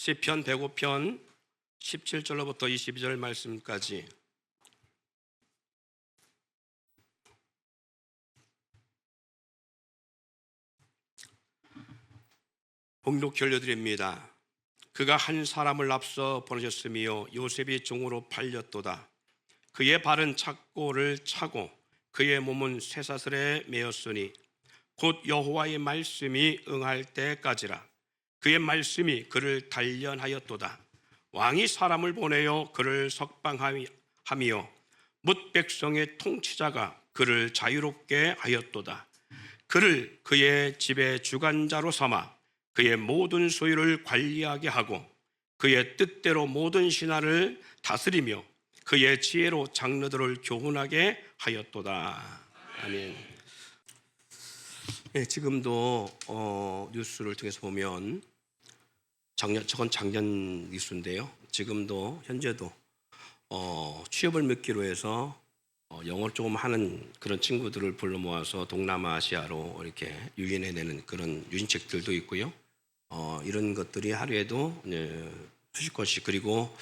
시편 105편 17절로부터 22절 말씀까지 봉독 올려드립니다. 그가 한 사람을 앞서 보내셨으며 요셉이 종으로 팔렸도다. 그의 발은 착고를 차고 그의 몸은 쇠사슬에 매였으니 곧 여호와의 말씀이 응할 때까지라. 그의 말씀이 그를 단련하였도다. 왕이 사람을 보내어 그를 석방하며 뭇 백성의 통치자가 그를 자유롭게 하였도다. 그를 그의 집의 주관자로 삼아 그의 모든 소유를 관리하게 하고 그의 뜻대로 모든 신하를 다스리며 그의 지혜로 장로들을 교훈하게 하였도다. 아멘. 네, 지금도 뉴스를 통해서 보면 저건 작년 뉴스인데요. 지금도 현재도 취업을 미끼로 해서 영어를 조금 하는 그런 친구들을 불러 모아서 동남아시아로 이렇게 유인해내는 그런 유인책들도 있고요. 이런 것들이 하루에도 수십 건씩, 그리고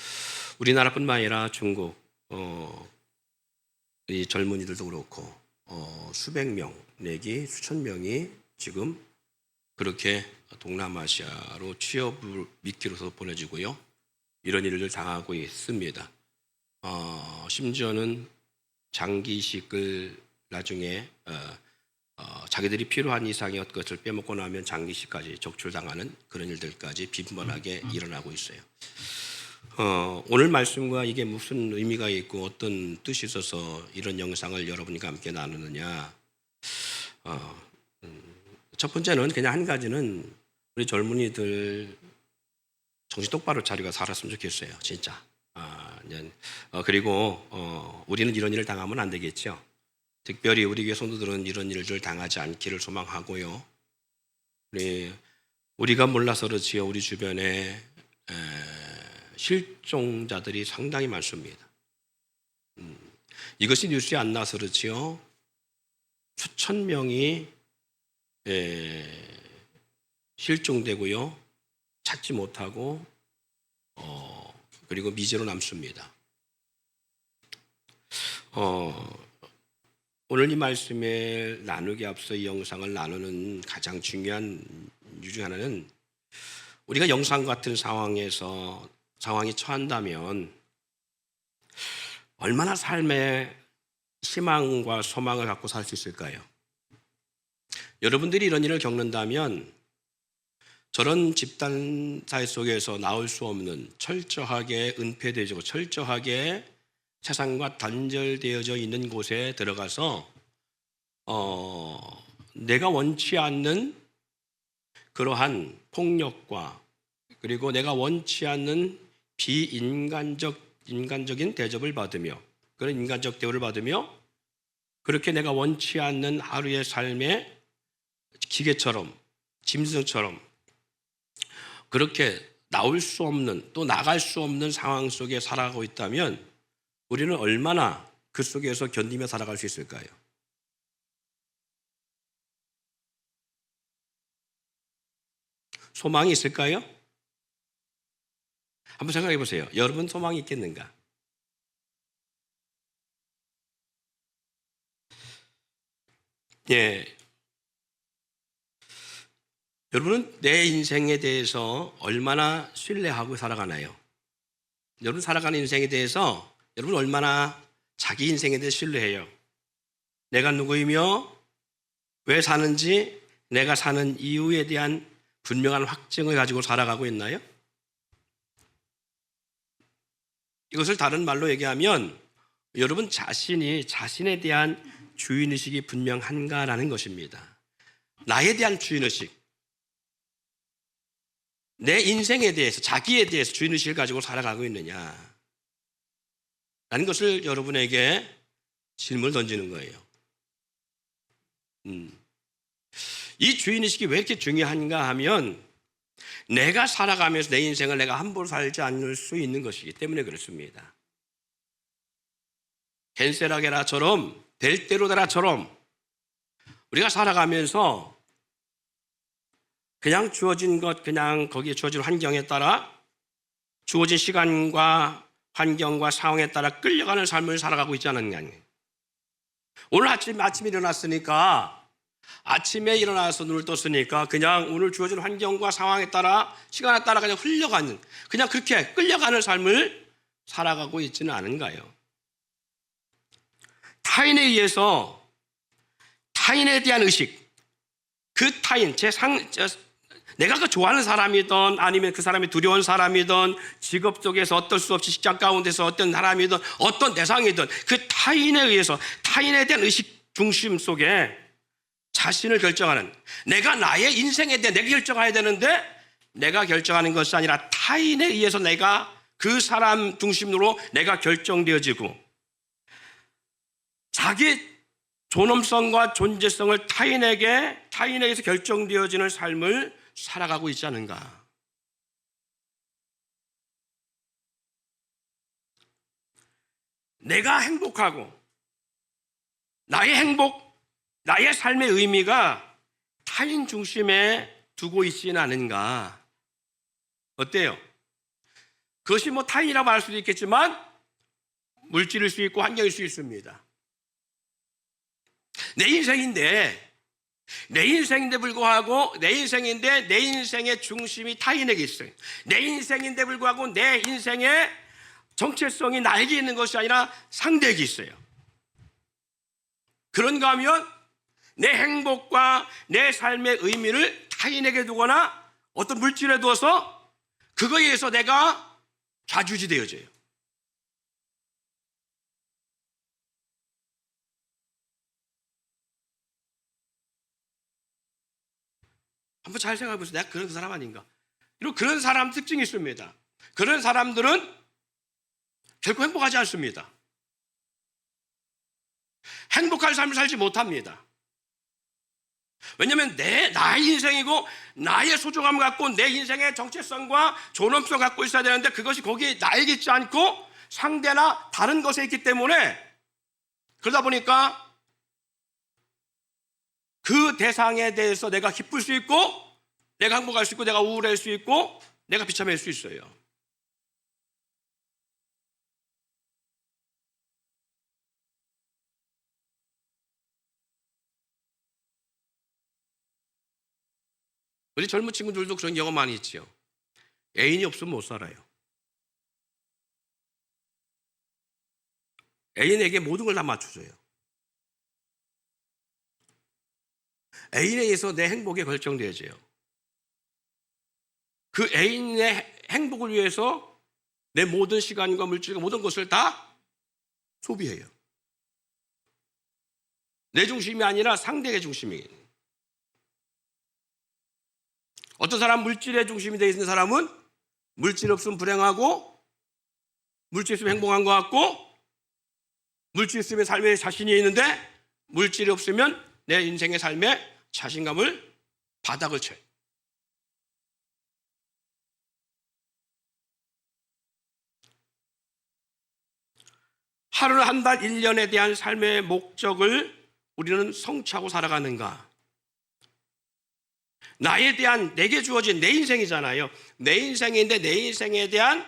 우리나라뿐만 아니라 중국 이 젊은이들도 그렇고 수백 명 내지 수천 명이 지금 그렇게 동남아시아로 취업을 미끼로서 보내지고요. 이런 일을 당하고 있습니다. 심지어는 장기식을 나중에 자기들이 필요한 이상의 것을 빼먹고 나면 장기식까지 적출당하는 그런 일들까지 빈번하게 일어나고 있어요. 오늘 말씀과 이게 무슨 의미가 있고 어떤 뜻이 있어서 이런 영상을 여러분과 함께 나누느냐. 첫 번째는 그냥 한 가지는 우리 젊은이들 정신 똑바로 차리고 살았으면 좋겠어요. 진짜. 그리고 우리는 이런 일을 당하면 안 되겠죠. 특별히 우리 교회 성도들은 이런 일을 당하지 않기를 소망하고요. 우리가 몰라서 그렇지요. 우리 주변에 실종자들이 상당히 많습니다. 이것이 뉴스에 안 나서 그렇지요. 수천 명이 실종되고요. 찾지 못하고 그리고 미제로 남습니다. 오늘 이 말씀에 나누기 앞서 이 영상을 나누는 가장 중요한 이유 중 하나는 우리가 영상 같은 상황이 처한다면 얼마나 삶에 희망과 소망을 갖고 살 수 있을까요? 여러분들이 이런 일을 겪는다면 저런 집단 사회 속에서 나올 수 없는 철저하게 은폐되고 철저하게 세상과 단절되어져 있는 곳에 들어가서 내가 원치 않는 그러한 폭력과 그리고 내가 원치 않는 인간적인 대접을 받으며 그런 인간적 대우를 받으며 그렇게 내가 원치 않는 하루의 삶에 기계처럼 짐승처럼 그렇게 나올 수 없는 또 나갈 수 없는 상황 속에 살아가고 있다면 우리는 얼마나 그 속에서 견디며 살아갈 수 있을까요? 소망이 있을까요? 한번 생각해 보세요. 여러분 소망이 있겠는가? 예. 여러분은 내 인생에 대해서 얼마나 신뢰하고 살아가나요? 여러분 살아가는 인생에 대해서 여러분 얼마나 자기 인생에 대해 신뢰해요? 내가 누구이며 왜 사는지 내가 사는 이유에 대한 분명한 확증을 가지고 살아가고 있나요? 이것을 다른 말로 얘기하면 여러분 자신이 자신에 대한 주인의식이 분명한가라는 것입니다. 나에 대한 주인의식, 내 인생에 대해서 자기에 대해서 주인의식을 가지고 살아가고 있느냐 라는 것을 여러분에게 질문을 던지는 거예요. 이 주인의식이 왜 이렇게 중요한가 하면 내가 살아가면서 내 인생을 내가 함부로 살지 않을 수 있는 것이기 때문에 그렇습니다. 겐세라게라처럼 될 대로 되라처럼 우리가 살아가면서 그냥 주어진 것, 그냥 거기에 주어진 환경에 따라 주어진 시간과 환경과 상황에 따라 끌려가는 삶을 살아가고 있지 않느냐. 오늘 아침에 일어났으니까, 아침에 일어나서 눈을 떴으니까 그냥 오늘 주어진 환경과 상황에 따라, 시간에 따라 그냥 흘려가는, 그냥 그렇게 끌려가는 삶을 살아가고 있지는 않은가요? 타인에 의해서, 타인에 대한 의식, 그 타인, 내가 그 좋아하는 사람이든 아니면 그 사람이 두려운 사람이든 직업 속에서 어떨 수 없이 직장 가운데서 어떤 사람이든 어떤 대상이든 그 타인에 의해서, 타인에 대한 의식 중심 속에 자신을 결정하는, 내가 나의 인생에 대해 내가 결정해야 되는데 내가 결정하는 것이 아니라 타인에 의해서 내가 그 사람 중심으로 내가 결정되어지고 자기 존엄성과 존재성을 타인에게서 결정되어지는 삶을 살아가고 있지 않은가. 내가 행복하고 나의 행복, 나의 삶의 의미가 타인 중심에 두고 있지는 않은가. 어때요? 그것이 뭐 타인이라고 할 수도 있겠지만 물질일 수 있고 환경일 수 있습니다. 내 인생인데 불구하고 내 인생의 중심이 타인에게 있어요. 내 인생인데 불구하고 내 인생의 정체성이 나에게 있는 것이 아니라 상대에게 있어요. 그런가 하면 내 행복과 내 삶의 의미를 타인에게 두거나 어떤 물질에 두어서 그거에 의해서 내가 좌지우지되어져요. 한번 잘 생각해 보세요. 내가 그런 사람 아닌가? 그런 사람 특징이 있습니다. 그런 사람들은 결코 행복하지 않습니다. 행복한 삶을 살지 못합니다. 왜냐하면 나의 인생이고 나의 소중함을 갖고 내 인생의 정체성과 존엄성을 갖고 있어야 되는데 그것이 거기에 나에게 있지 않고 상대나 다른 것에 있기 때문에, 그러다 보니까 그 대상에 대해서 내가 기쁠 수 있고 내가 행복할 수 있고 내가 우울할 수 있고 내가 비참할 수 있어요. 우리 젊은 친구들도 그런 경험 많이 있죠. 애인이 없으면 못 살아요. 애인에게 모든 걸 다 맞춰줘요. 애인에 의해서 내 행복이 결정되어져요. 그 애인의 행복을 위해서 내 모든 시간과 물질과 모든 것을 다 소비해요. 내 중심이 아니라 상대의 중심이에요. 어떤 사람 물질의 중심이 되어 있는 사람은 물질 없으면 불행하고 물질 있으면 행복한 것 같고 물질 있으면 삶에 자신이 있는데 물질이 없으면 내 인생의 삶에 자신감을 바닥을 쳐요. 하루, 한 달, 1년에 대한 삶의 목적을 우리는 성취하고 살아가는가? 나에 대한, 내게 주어진 내 인생이잖아요. 내 인생인데 내 인생에 대한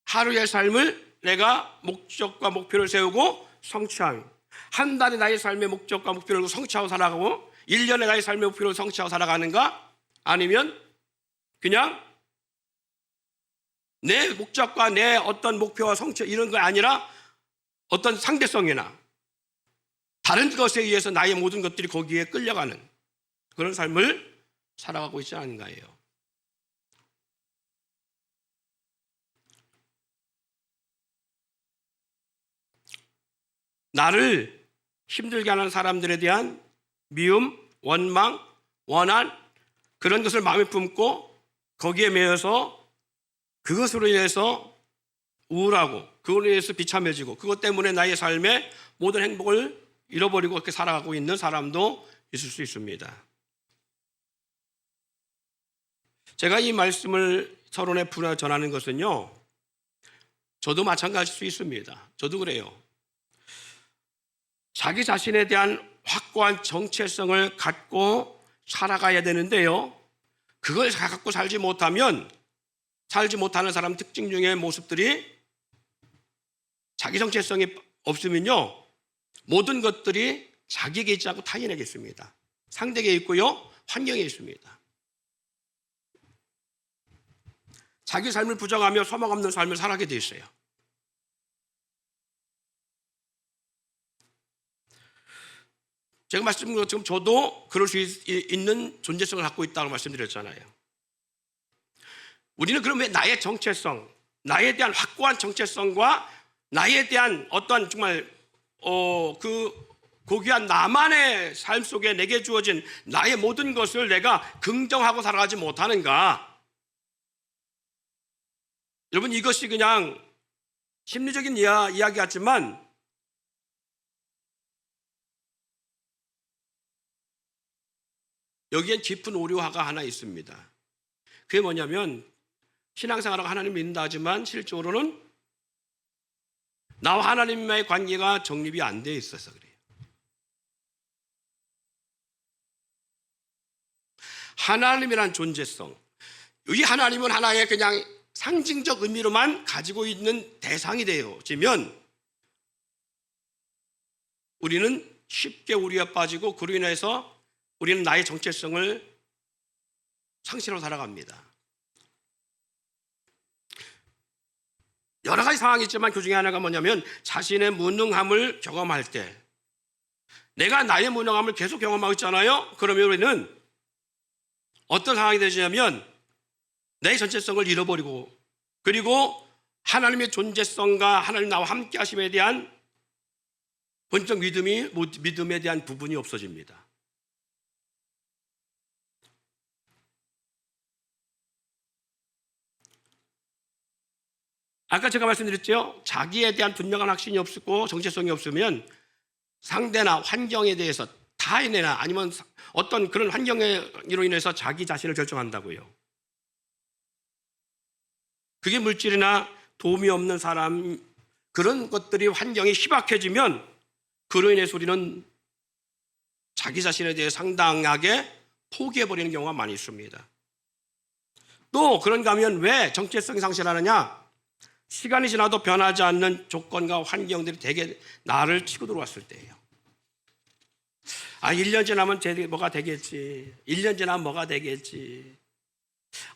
하루의 삶을 내가 목적과 목표를 세우고 성취하는, 한 달에 나의 삶의 목적과 목표를 성취하고 살아가고 1년에 나의 삶의 목표를 성취하고 살아가는가? 아니면 그냥 내 목적과 내 어떤 목표와 성취 이런 거 아니라 어떤 상대성이나 다른 것에 의해서 나의 모든 것들이 거기에 끌려가는 그런 삶을 살아가고 있지 않은가요? 나를 힘들게 하는 사람들에 대한 미움, 원망, 원한 그런 것을 마음에 품고 거기에 매여서 그것으로 인해서 우울하고 그걸로 인해서 비참해지고 그것 때문에 나의 삶의 모든 행복을 잃어버리고 그렇게 살아가고 있는 사람도 있을 수 있습니다. 제가 이 말씀을 서론에 풀어 전하는 것은요, 저도 마찬가지일 수 있습니다. 저도 그래요. 자기 자신에 대한 확고한 정체성을 갖고 살아가야 되는데요, 그걸 갖고 살지 못하면 살지 못하는 사람 특징 중에 모습들이 자기 정체성이 없으면요, 모든 것들이 자기에게 있지 않고 타인에게 있습니다. 상대에게 있고요, 환경에 있습니다. 자기 삶을 부정하며 소망 없는 삶을 살아가게 돼 있어요. 제가 말씀드린 것처럼 저도 그럴 수 있는 존재성을 갖고 있다고 말씀드렸잖아요. 우리는 그럼 왜 나의 정체성, 나에 대한 확고한 정체성과 나에 대한 어떤 정말 그 고귀한 나만의 삶 속에 내게 주어진 나의 모든 것을 내가 긍정하고 살아가지 못하는가? 여러분, 이것이 그냥 심리적인 이야기 같지만 여기엔 깊은 오류화가 하나 있습니다. 그게 뭐냐면 신앙생활하고 하나님 믿는다 하지만 실제로는 나와 하나님과의 관계가 정립이 안 돼 있어서 그래요. 하나님이란 존재성, 이 하나님은 하나의 그냥 상징적 의미로만 가지고 있는 대상이 되어지면 우리는 쉽게 오류에 빠지고 그로 인해서 우리는 나의 정체성을 상실하고 살아갑니다. 여러 가지 상황이 있지만 그 중에 하나가 뭐냐면 자신의 무능함을 경험할 때, 내가 나의 무능함을 계속 경험하고 있잖아요. 그러면 우리는 어떤 상황이 되냐면 내 정체성을 잃어버리고, 그리고 하나님의 존재성과 하나님 나와 함께 하심에 대한 본적 믿음에 대한 부분이 없어집니다. 아까 제가 말씀드렸죠. 자기에 대한 분명한 확신이 없고 정체성이 없으면 상대나 환경에 대해서, 타인이나 아니면 어떤 그런 환경으로 인해서 자기 자신을 결정한다고요. 그게 물질이나 도움이 없는 사람, 그런 것들이 환경이 희박해지면 그로 인해서 우리는 자기 자신에 대해 상당하게 포기해버리는 경우가 많이 있습니다. 또 그런가 하면 왜 정체성이 상실하느냐? 시간이 지나도 변하지 않는 조건과 환경들이 대개 나를 치고 들어왔을 때예요. 1년 지나면 뭐가 되겠지. 1년 지나면 뭐가 되겠지.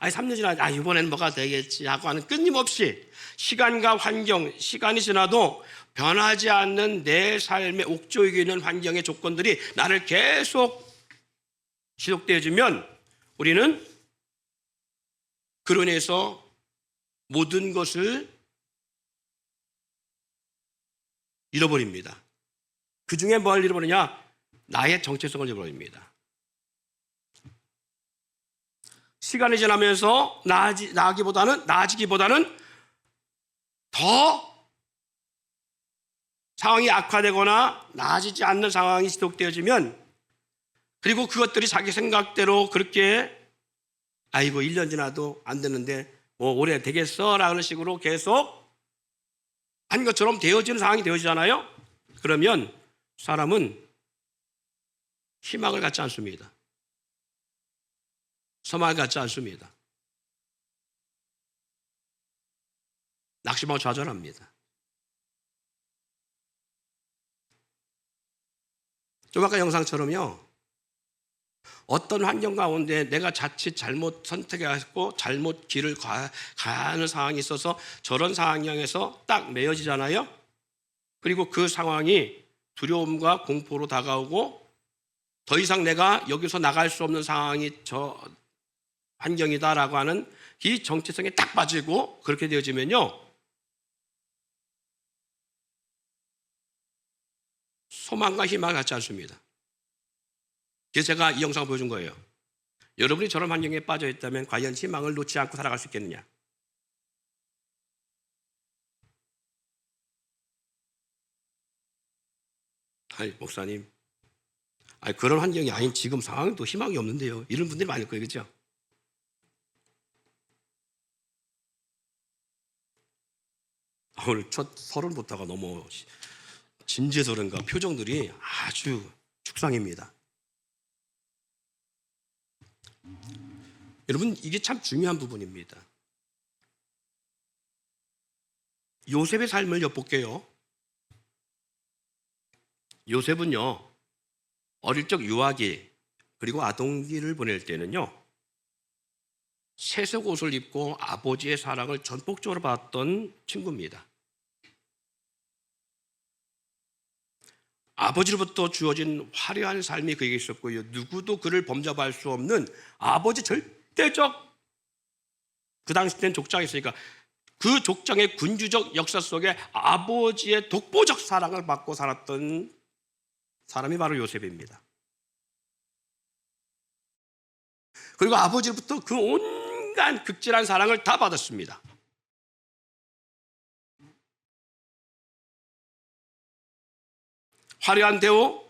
3년 지나면 이번엔 뭐가 되겠지 하고 하는 끊임없이 시간과 환경, 시간이 지나도 변하지 않는 내 삶의 옥조이고 있는 환경의 조건들이 나를 계속 지속되어지면 우리는 그로 인해서 모든 것을 잃어버립니다. 그 중에 뭘 잃어버리냐? 나의 정체성을 잃어버립니다. 시간이 지나면서 나아지기보다는 더 상황이 악화되거나 나아지지 않는 상황이 지속되어지면, 그리고 그것들이 자기 생각대로 그렇게 1년 지나도 안 되는데 뭐 오래 되겠어 라는 식으로 계속 한 것처럼 되어지는 상황이 되어지잖아요. 그러면 사람은 희망을 갖지 않습니다. 소망을 갖지 않습니다. 낙심하고 좌절합니다. 좀 아까 영상처럼요, 어떤 환경 가운데 내가 자칫 잘못 선택했고 잘못 길을 가는 상황이 있어서 저런 상황에서 딱 매여지잖아요. 그리고 그 상황이 두려움과 공포로 다가오고 더 이상 내가 여기서 나갈 수 없는 상황이 저 환경이다라고 하는 이 정체성에 딱 빠지고 그렇게 되어지면요, 소망과 희망을 갖지 않습니다. 그래서 제가 이 영상을 보여준 거예요. 여러분이 저런 환경에 빠져 있다면 과연 희망을 놓지 않고 살아갈 수 있겠느냐? 목사님, 그런 환경이 아닌 지금 상황도 희망이 없는데요. 이런 분들이 많을 거예요, 그렇죠? 오늘 첫 서론부터가 너무 진지해서 그런가 표정들이 아주 축상입니다. 여러분, 이게 참 중요한 부분입니다. 요셉의 삶을 엿볼게요. 요셉은요, 어릴 적 유아기 그리고 아동기를 보낼 때는요, 세속 옷을 입고 아버지의 사랑을 전폭적으로 받았던 친구입니다. 아버지로부터 주어진 화려한 삶이 그에게 있었고요, 누구도 그를 범접할 수 없는 아버지 절대적, 그 당시 때는 족장이 있으니까 그 족장의 군주적 역사 속에 아버지의 독보적 사랑을 받고 살았던 사람이 바로 요셉입니다. 그리고 아버지로부터 그 온갖 극진한 사랑을 다 받았습니다. 화려한 대우,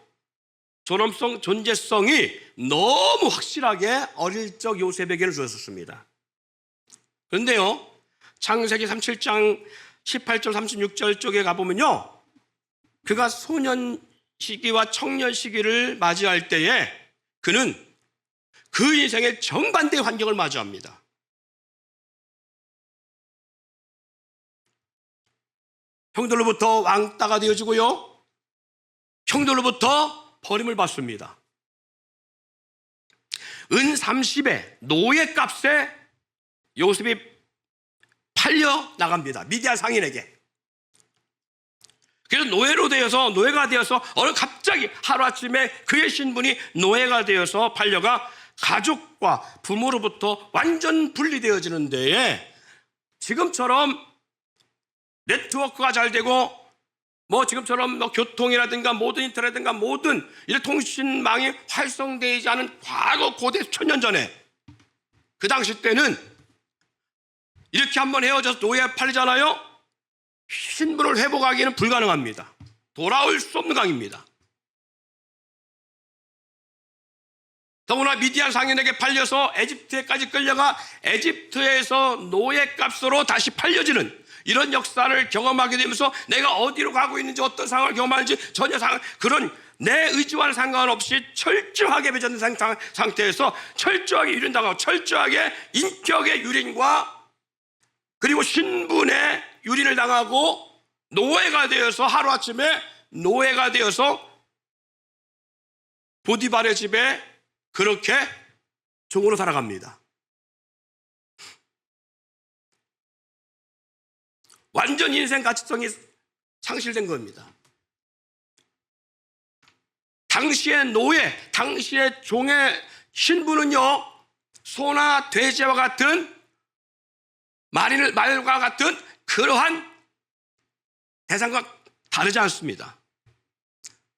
존엄성, 존재성이 너무 확실하게 어릴 적 요셉에게는 주어졌습니다. 그런데요, 창세기 37장 18절 36절 쪽에 가보면요, 그가 소년 시기와 청년 시기를 맞이할 때에 그는 그 인생의 정반대의 환경을 마주합니다. 형들로부터 왕따가 되어지고요, 형들로부터 버림을 받습니다. 은 30에 노예 값에 요셉이 팔려 나갑니다. 미디안 상인에게. 그래서 노예가 되어서 어느 갑자기 하루아침에 그의 신분이 노예가 되어서 팔려가 가족과 부모로부터 완전 분리되어지는 데에 지금처럼 네트워크가 잘 되고 지금처럼 교통이라든가 모든 인터넷이라든가 모든 이런 통신망이 활성되지 않은 과거 고대 천년 전에, 그 당시 때는 이렇게 한번 헤어져서 노예에 팔리잖아요. 신분을 회복하기는 불가능합니다. 돌아올 수 없는 강입니다. 더구나 미디안 상인에게 팔려서 에집트에까지 끌려가 에집트에서 노예값으로 다시 팔려지는 이런 역사를 경험하게 되면서 내가 어디로 가고 있는지, 어떤 상황을 경험하는지 전혀 그런 내 의지와는 상관없이 철저하게 맺어진 상태에서 철저하게 유린당하고 철저하게 인격의 유린과 그리고 신분의 유린을 당하고 노예가 되어서 하루아침에 노예가 되어서 보디발의 집에 그렇게 종으로 살아갑니다. 완전 인생 가치성이 상실된 겁니다. 당시의 노예, 당시의 종의 신분은요, 소나 돼지와 같은 말과 같은 그러한 대상과 다르지 않습니다.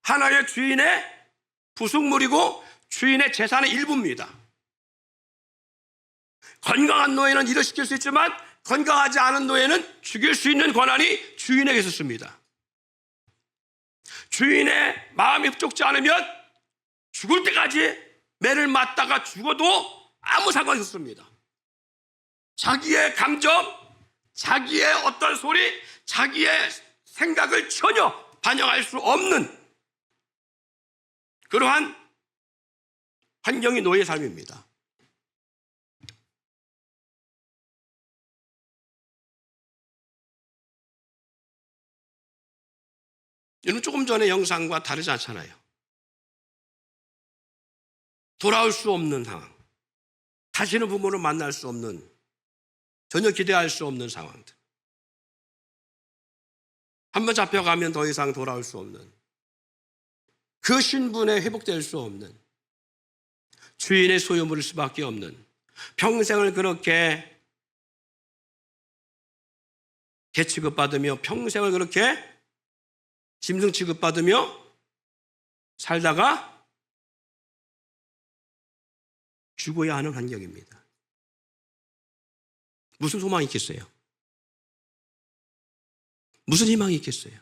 하나의 주인의 부속물이고 주인의 재산의 일부입니다. 건강한 노예는 일을 시킬 수 있지만 건강하지 않은 노예는 죽일 수 있는 권한이 주인에게 있었습니다. 주인의 마음이 흡족지 않으면 죽을 때까지 매를 맞다가 죽어도 아무 상관이 없습니다. 자기의 감정, 자기의 어떤 소리, 자기의 생각을 전혀 반영할 수 없는 그러한 환경이 노예의 삶입니다. 이는 조금 전의 영상과 다르지 않잖아요. 돌아올 수 없는 상황, 다시는 부모를 만날 수 없는, 전혀 기대할 수 없는 상황들. 한번 잡혀가면 더 이상 돌아올 수 없는, 그 신분에 회복될 수 없는, 주인의 소유물일 수밖에 없는, 평생을 그렇게 개 취급받으며 평생을 그렇게 짐승 취급받으며 살다가 죽어야 하는 환경입니다. 무슨 소망이 있겠어요? 무슨 희망이 있겠어요?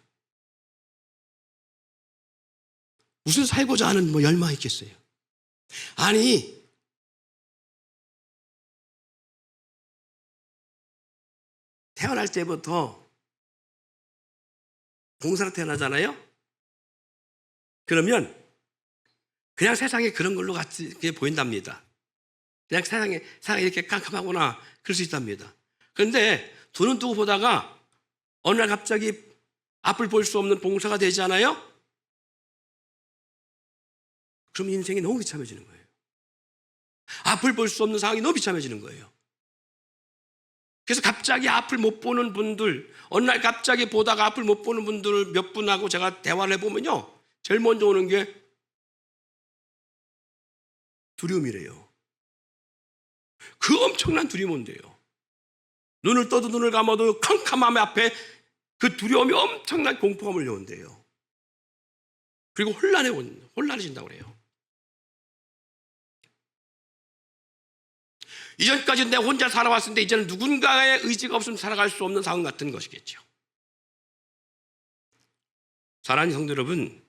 무슨 살고자 하는 열망이 있겠어요? 아니, 태어날 때부터 공사로 태어나잖아요? 그러면 그냥 세상에 그런 걸로 같이 보인답니다. 그냥 세상이 이렇게 깜깜하구나, 그럴 수 있답니다. 그런데 두 눈 뜨고 보다가 어느 날 갑자기 앞을 볼 수 없는 봉사가 되잖아요. 그럼 인생이 너무 비참해지는 거예요. 앞을 볼 수 없는 상황이 너무 비참해지는 거예요. 그래서 갑자기 앞을 못 보는 분들, 어느 날 갑자기 보다가 앞을 못 보는 분들 몇 분하고 제가 대화를 해보면요, 제일 먼저 오는 게 두려움이래요. 그 엄청난 두려움이 온대요. 눈을 떠도 눈을 감아도 캄캄함 앞에 그 두려움이 엄청난 공포가 몰려온대요. 그리고 혼란해진다고 그래요. 이전까지는 내가 혼자 살아왔는데 이제는 누군가의 의지가 없으면 살아갈 수 없는 상황 같은 것이겠죠. 사랑하는 성도 여러분,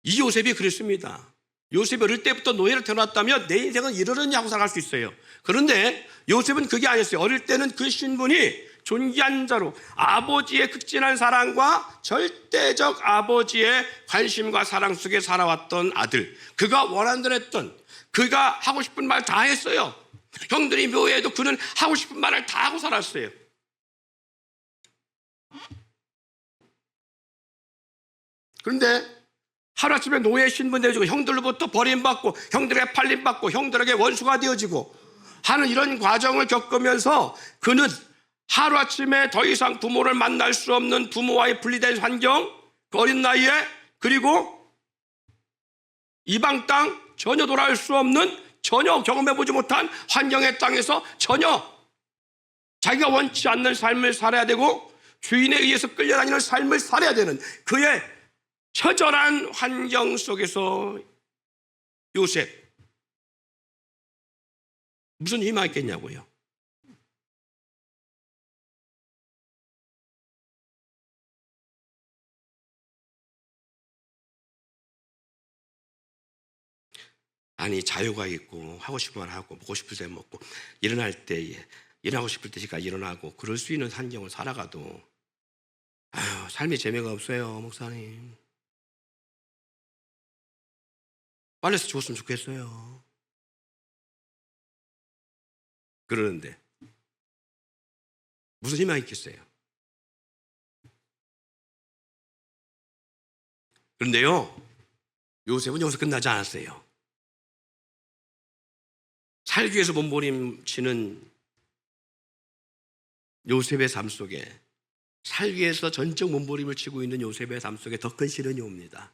이 요셉이 그랬습니다. 요셉이 어릴 때부터 노예로 태어났다면 내 인생은 이러느냐 하고 살아갈 수 있어요. 그런데 요셉은 그게 아니었어요. 어릴 때는 그 신분이 존귀한 자로 아버지의 극진한 사랑과 절대적 아버지의 관심과 사랑 속에 살아왔던 아들, 그가 원하는 대로 했던, 그가 하고 싶은 말 다 했어요. 형들이 묘해도 그는 하고 싶은 말을 다 하고 살았어요. 그런데 하루아침에 노예 신분 되어지고 형들로부터 버림받고 형들에게 팔림받고 형들에게 원수가 되어지고 하는 이런 과정을 겪으면서 그는 하루아침에 더 이상 부모를 만날 수 없는 부모와의 분리된 환경, 그 어린 나이에, 그리고 이방 땅, 전혀 돌아올 수 없는, 전혀 경험해보지 못한 환경의 땅에서 전혀 자기가 원치 않는 삶을 살아야 되고 주인에 의해서 끌려다니는 삶을 살아야 되는 그의 처절한 환경 속에서 요셉, 무슨 희망이 있겠냐고요. 아니, 자유가 있고 하고 싶은 말 하고 먹고 싶을 때 먹고 일어날 때 일어나고 싶을 때 시간 일어나고 그럴 수 있는 환경을 살아가도 삶이 재미가 없어요. 목사님, 빨래서 죽었으면 좋겠어요. 그러는데 무슨 희망이 있겠어요? 그런데요, 요셉은 여기서 끝나지 않았어요. 살기 위해서 몸부림치는 요셉의 삶 속에, 살기 위해서 전적 몸부림을 치고 있는 요셉의 삶 속에 더 큰 시련이 옵니다.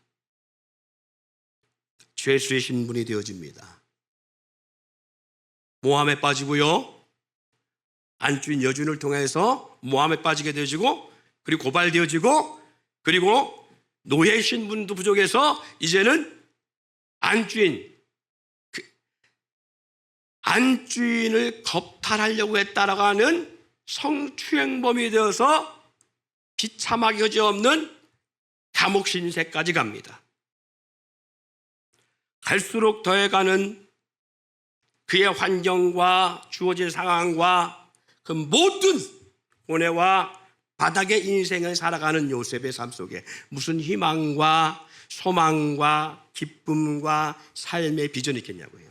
죄수의 신분이 되어집니다. 모함에 빠지고요, 안주인 여주인을 통해서 모함에 빠지게 되어지고, 그리고 고발되어지고, 그리고 노예 신분도 부족해서 이제는 안주인을 겁탈하려고 했다라고 하는 성추행범이 되어서 비참하기 그지없는 감옥 신세까지 갑니다. 갈수록 더해가는 그의 환경과 주어진 상황과 그 모든 고뇌와 바닥의 인생을 살아가는 요셉의 삶 속에 무슨 희망과 소망과 기쁨과 삶의 비전이 있겠냐고요.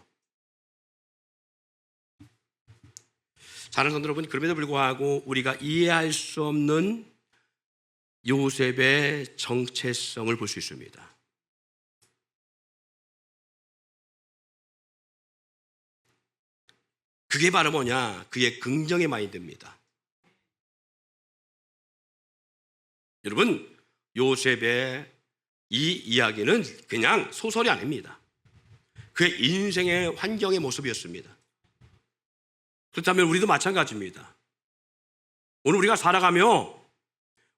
사랑하는 성도 여러분, 그럼에도 불구하고 우리가 이해할 수 없는 요셉의 정체성을 볼 수 있습니다. 그게 바로 뭐냐? 그의 긍정의 마인드입니다. 여러분, 요셉의 이 이야기는 그냥 소설이 아닙니다. 그의 인생의 환경의 모습이었습니다. 그렇다면 우리도 마찬가지입니다. 오늘 우리가 살아가며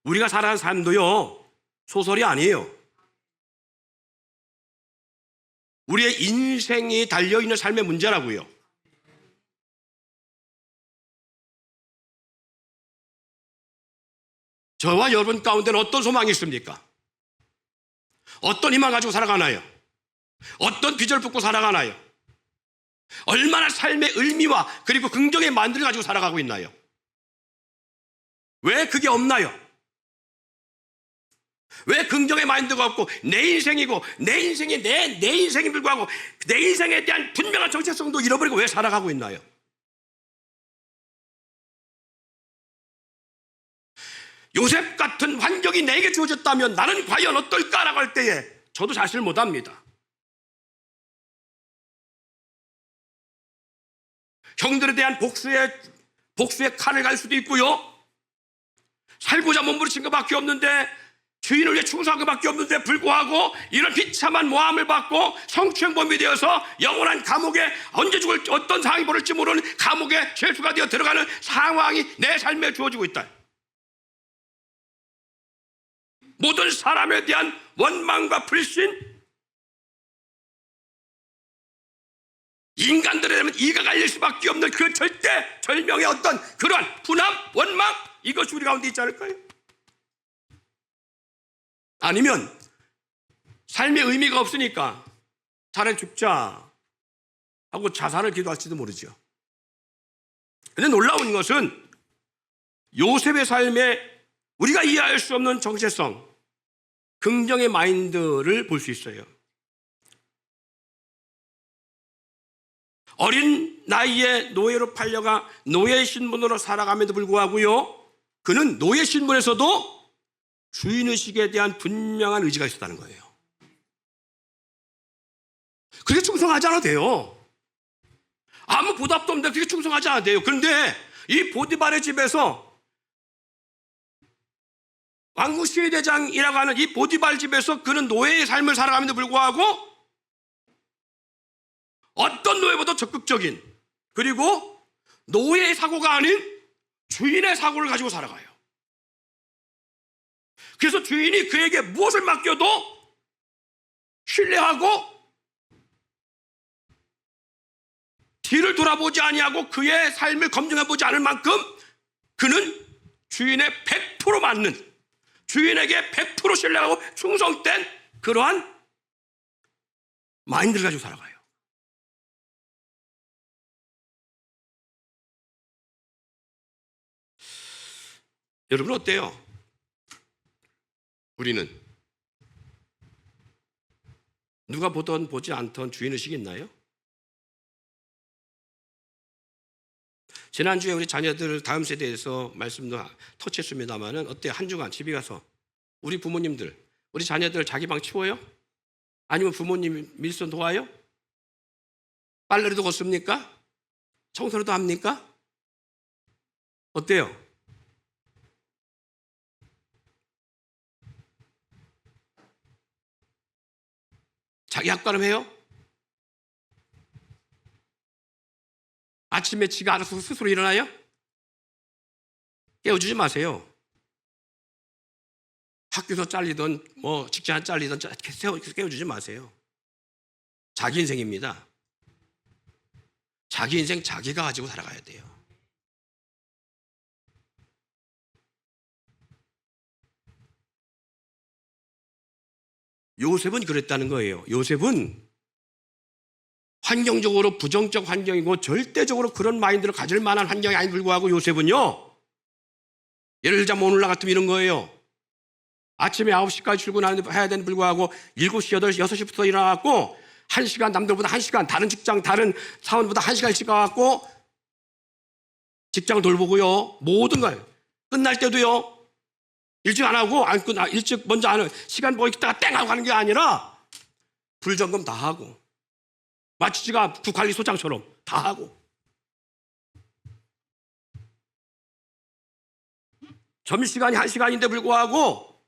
우리가 살아가는 삶도요, 소설이 아니에요. 우리의 인생이 달려있는 삶의 문제라고요. 저와 여러분 가운데는 어떤 소망이 있습니까? 어떤 희망을 가지고 살아가나요? 어떤 비전을 품고 살아가나요? 얼마나 삶의 의미와 그리고 긍정의 만들을 가지고 살아가고 있나요? 왜 그게 없나요? 왜 긍정의 마인드가 없고 내 인생이고 내 인생이 내 인생에 불구하고 내 인생에 대한 분명한 정체성도 잃어버리고 왜 살아가고 있나요? 요셉 같은 환경이 내게 주어졌다면 나는 과연 어떨까라고 할 때에 저도 자신을 못합니다. 형들에 대한 복수의 칼을 갈 수도 있고요. 살고자 몸부림친 것밖에 없는데, 주인을 위해 충성한 것밖에 없는데 불구하고 이런 비참한 모함을 받고 성추행범이 되어서 영원한 감옥에, 언제 죽을 어떤 상황이 벌어질지 모르는 감옥에 죄수가 되어 들어가는 상황이 내 삶에 주어지고 있다. 모든 사람에 대한 원망과 불신, 인간들에 대한 이가 갈릴 수밖에 없는 그 절대 절명의 어떤 그러한 분함, 원망, 이것이 우리 가운데 있지 않을까요? 아니면 삶의 의미가 없으니까 차라리 죽자 하고 자살을 기도할지도 모르죠. 그런데 놀라운 것은 요셉의 삶에 우리가 이해할 수 없는 정체성, 긍정의 마인드를 볼 수 있어요. 어린 나이에 노예로 팔려가 노예 신분으로 살아감에도 불구하고요, 그는 노예 신분에서도 주인의식에 대한 분명한 의지가 있었다는 거예요. 그렇게 충성하지 않아도 돼요. 아무 보답도 없는데 그렇게 충성하지 않아도 돼요. 그런데 이 보디발의 집에서, 왕국 시위대장이라고 하는 이 보디발 집에서 그는 노예의 삶을 살아감에도 불구하고 어떤 노예보다 적극적인, 그리고 노예의 사고가 아닌 주인의 사고를 가지고 살아가요. 그래서 주인이 그에게 무엇을 맡겨도 신뢰하고 뒤를 돌아보지 아니하고 그의 삶을 검증해보지 않을 만큼 그는 주인의 100% 맞는, 주인에게 100% 신뢰하고 충성된 그러한 마인드를 가지고 살아가요. 여러분 어때요? 우리는 누가 보던 보지 않던 주인의식이 있나요? 지난주에 우리 자녀들 다음 세대에서 말씀도 터치했습니다마는 어때요? 한 주간 집에 가서 우리 부모님들, 우리 자녀들 자기 방 치워요? 아니면 부모님 밀선 도와요? 빨래도 걷습니까? 청소도 합니까? 어때요? 자기 학과름 해요? 아침에 지가 알아서 스스로 일어나요? 깨워주지 마세요. 학교에서 잘리든 뭐 직장 잘리든 깨워주지 마세요. 자기 인생입니다. 자기 인생 자기가 가지고 살아가야 돼요. 요셉은 그랬다는 거예요. 요셉은 환경적으로 부정적 환경이고 절대적으로 그런 마인드를 가질 만한 환경이 아닌 불구하고 요셉은요, 예를 들자면 오늘날 같으면 이런 거예요. 아침에 9시까지 출근해야 되는 불구하고 7시, 8시, 6시부터 일어나갖고 1시간, 남들보다 1시간, 다른 직장, 다른 사원보다 1시간 일찍 가갖고 직장을 돌보고요, 모든 걸 끝날 때도요 일찍 안 하고, 일찍 먼저 안 하고, 시간 보고 있다가 땡 하고 가는 게 아니라 불점검 다 하고, 마치 지가 국관리소장처럼 다 하고, 점심시간이 1시간인데 불구하고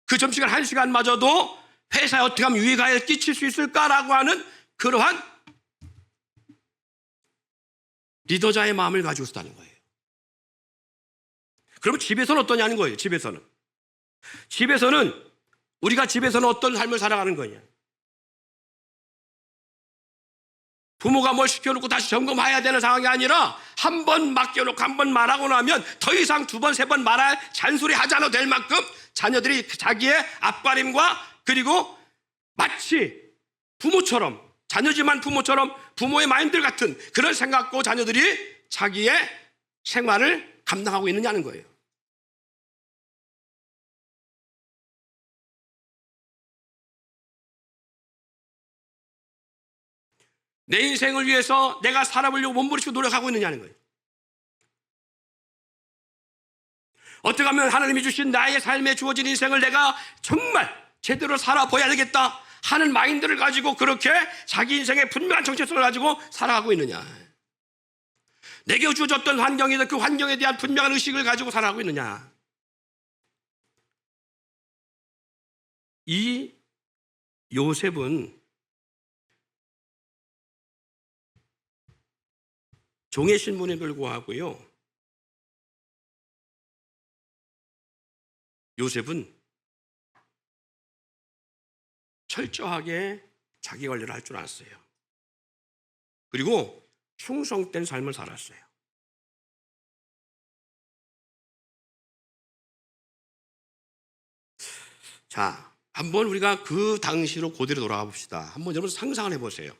그 점심시간 1시간마저도 회사에 어떻게 하면 유익을 끼칠 수 있을까라고 하는 그러한 리더자의 마음을 가지고 있었다는 거예요. 그러면 집에서는 어떠냐는 거예요. 우리가 집에서는 어떤 삶을 살아가는 거냐. 부모가 뭘 시켜놓고 다시 점검해야 되는 상황이 아니라 한 번 맡겨놓고 한 번 말하고 나면 더 이상 2번, 3번 말할 잔소리 하지 않아도 될 만큼 자녀들이 자기의 앞가림과, 그리고 마치 부모처럼, 자녀지만 부모처럼 부모의 마인드 같은 그런 생각과 자녀들이 자기의 생활을 감당하고 있느냐는 거예요. 내 인생을 위해서 내가 살아보려고 몸부림치고 노력하고 있느냐는 거예요. 어떻게 하면 하나님이 주신 나의 삶에 주어진 인생을 내가 정말 제대로 살아봐야 되겠다 하는 마인드를 가지고 그렇게 자기 인생의 분명한 정체성을 가지고 살아가고 있느냐. 내게 주어졌던 환경이든 그 환경에 대한 분명한 의식을 가지고 살아가고 있느냐. 이 요셉은 종의 신분에 불구하고요, 요셉은 철저하게 자기 관리를 할 줄 알았어요. 그리고 충성된 삶을 살았어요. 자, 한번 우리가 그 당시로 고대로 돌아가 봅시다. 한번 여러분 상상을 해보세요.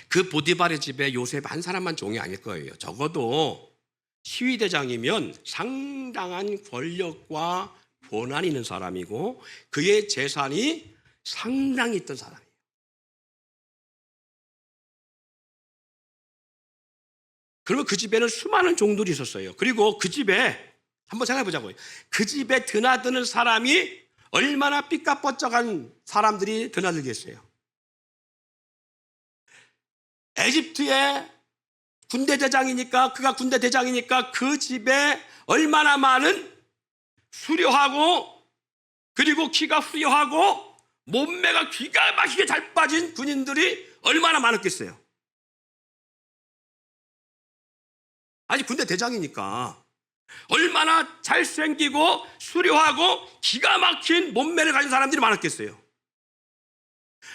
그 보디발의 집에 요셉 한 사람만 종이 아닐 거예요. 적어도 시위대장이면 상당한 권력과 권한이 있는 사람이고 그의 재산이 상당히 있던 사람이에요. 그러면 그 집에는 수많은 종들이 있었어요. 그리고 그 집에 한번 생각해 보자고요. 그 집에 드나드는 사람이 얼마나 삐까뻔쩍한 사람들이 드나들겠어요. 에집트의 군대 대장이니까, 그가 군대 대장이니까 그 집에 얼마나 많은 수려하고 그리고 키가 후려하고 몸매가 기가 막히게 잘 빠진 군인들이 얼마나 많았겠어요. 아니 군대 대장이니까 얼마나 잘생기고 수려하고 기가 막힌 몸매를 가진 사람들이 많았겠어요.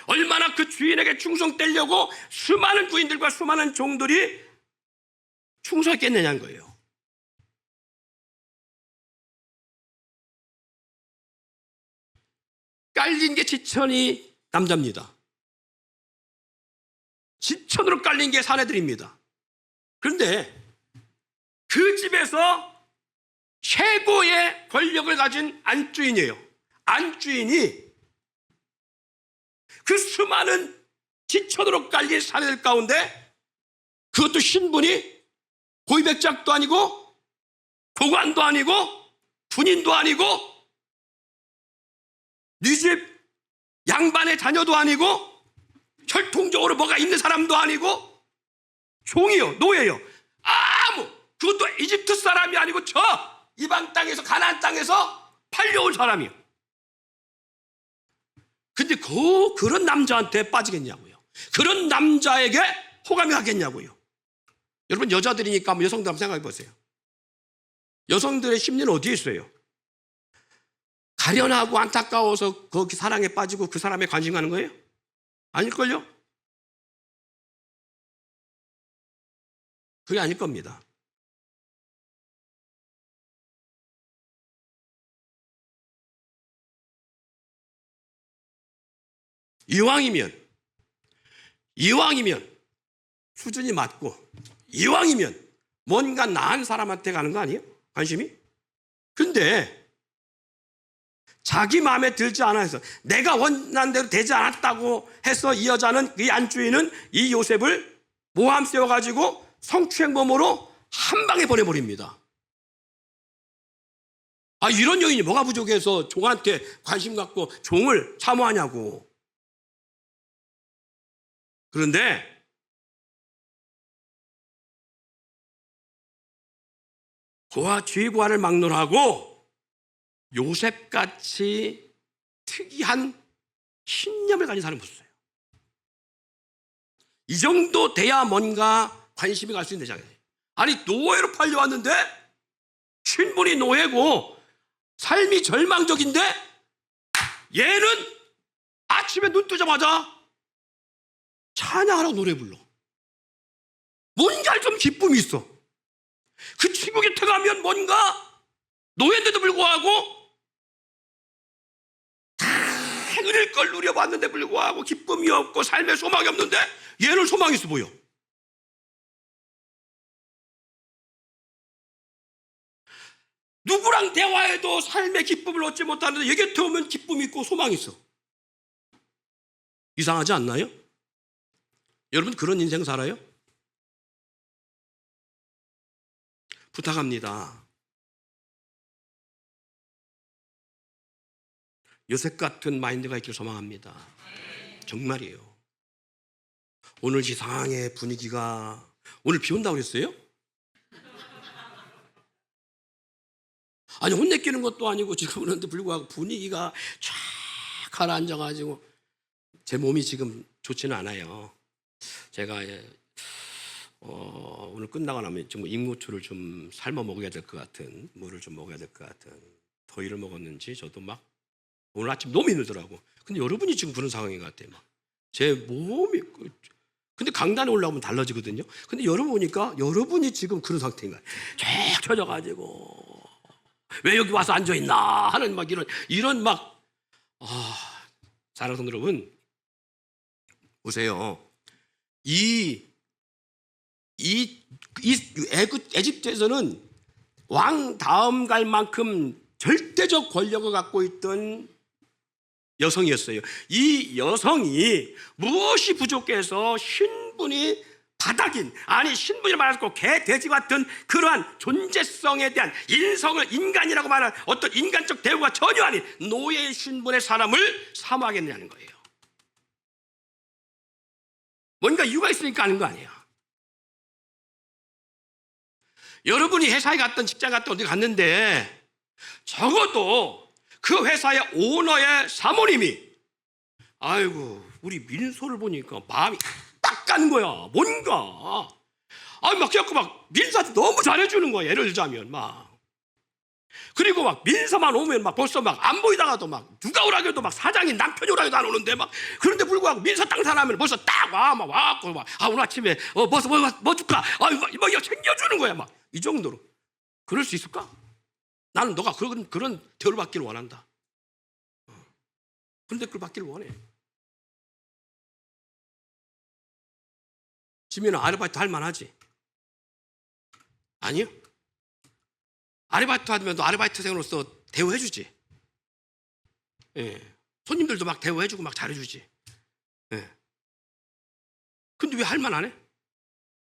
얼마나 그 주인에게 충성되려고 수많은 부인들과 수많은 종들이 충성했겠느냐는 거예요. 깔린 게 지천이 남자입니다. 지천으로 깔린 게 사내들입니다. 그런데 그 집에서 최고의 권력을 가진 안주인이에요. 안주인이 그 수많은 지천으로 깔린 사내들 가운데 그것도 신분이 고위백작도 아니고 고관도 아니고 군인도 아니고 네 집 양반의 자녀도 아니고 혈통적으로 뭐가 있는 사람도 아니고 종이요, 노예요. 그것도 이집트 사람이 아니고 저 이방 땅에서 가나안 땅에서 팔려온 사람이요. 근데 그런 남자한테 빠지겠냐고요. 그런 남자에게 호감이 가겠냐고요. 여러분 여자들이니까 한번 여성들 한번 생각해 보세요. 여성들의 심리는 어디에 있어요? 가련하고 안타까워서 거기 사랑에 빠지고 그 사람에 관심 가는 거예요? 아닐걸요? 그게 아닐 겁니다. 이왕이면 수준이 맞고 이왕이면 뭔가 나은 사람한테 가는 거 아니에요? 관심이? 근데 자기 마음에 들지 않아서 내가 원하는 대로 되지 않았다고 해서 이 여자는, 이 안주인은 이 요셉을 모함 세워가지고 성추행범으로 한 방에 보내버립니다. 이런 여인이 뭐가 부족해서 종한테 관심 갖고 종을 사모하냐고. 그런데 그와 죄과를 막론하고 요셉같이 특이한 신념을 가진 사람이 없어요. 이 정도 돼야 뭔가 관심이 갈 수 있는 대장이에요. 아니 노예로 팔려왔는데 신분이 노예고 삶이 절망적인데 얘는 아침에 눈 뜨자마자 찬양하라고 노래 불러. 뭔가 좀 기쁨이 있어. 그 친구 곁에 가면 뭔가 노예인데도 불구하고 다 은혜를 걸 누려봤는데 불구하고 기쁨이 없고 삶에 소망이 없는데 얘는 소망이 있어 보여. 누구랑 대화해도 삶의 기쁨을 얻지 못하는데 얘 곁에 오면 기쁨이 있고 소망이 있어. 이상하지 않나요? 여러분 그런 인생 살아요? 부탁합니다. 요셉 같은 마인드가 있길 소망합니다. 정말이에요. 오늘 이상하게 분위기가, 오늘 비 온다고 그랬어요? 아니 혼내키는 것도 아니고 지금 그런데 불구하고 분위기가 쫙 가라앉아가지고 제 몸이 지금 좋지는 않아요. 제가 오늘 끝나고 나면 좀 잉무초를 좀 삶아 먹어야 될 것 같은, 물을 좀 먹어야 될 것 같은, 더위를 먹었는지 저도 막 오늘 아침 너무 힘들더라고. 근데 여러분이 지금 그런 상황인 것 같아요. 막 제 몸이, 근데 강단에 올라오면 달라지거든요. 근데 여러분 보니까 여러분이 지금 그런 상태인 거예요. 쫙 쳐져가지고 왜 여기 와서 앉아있나 하는 막 이런 막, 사랑하는 성도 여러분, 보세요. 에집트에서는 왕 다음 갈 만큼 절대적 권력을 갖고 있던 여성이었어요. 이 여성이 무엇이 부족해서 신분이 바닥인, 아니 신분이 말하고 개, 돼지 같은 그러한 존재성에 대한 인성을 인간이라고 말하는 어떤 인간적 대우가 전혀 아닌 노예의 신분의 사람을 사모하겠냐는 거예요. 뭔가 이유가 있으니까 하는 거 아니에요. 여러분이 회사에 갔던, 직장 갔던 어디 갔는데 적어도 그 회사의 오너의 사모님이, 아이고 우리 민소를 보니까 마음이 딱 가는 거야. 뭔가 막 자꾸 막 민서한테 너무 잘해주는 거야. 예를 들자면 막, 그리고 막 민서만 오면 막 벌써 막 안 보이다가도 막 누가 오라고 해도 막 사장이 남편이 오라고 해도 안 오는데 막, 그런데 불구하고 민서 땅사람을 벌써 딱 와갖고 막 오늘 아침에 뭐 줄까? 뭐 이거 챙겨주는 거야. 막 이 정도로. 그럴 수 있을까? 나는 너가 그런 대우를 받기를 원한다. 그런 대우를 받기를 원해. 지민은 아르바이트 할 만하지? 아니요? 아르바이트 하면 너 아르바이트생으로서 대우해주지? 예. 손님들도 막 대우해주고 막 잘해주지? 예. 근데 왜 할 만 안 해?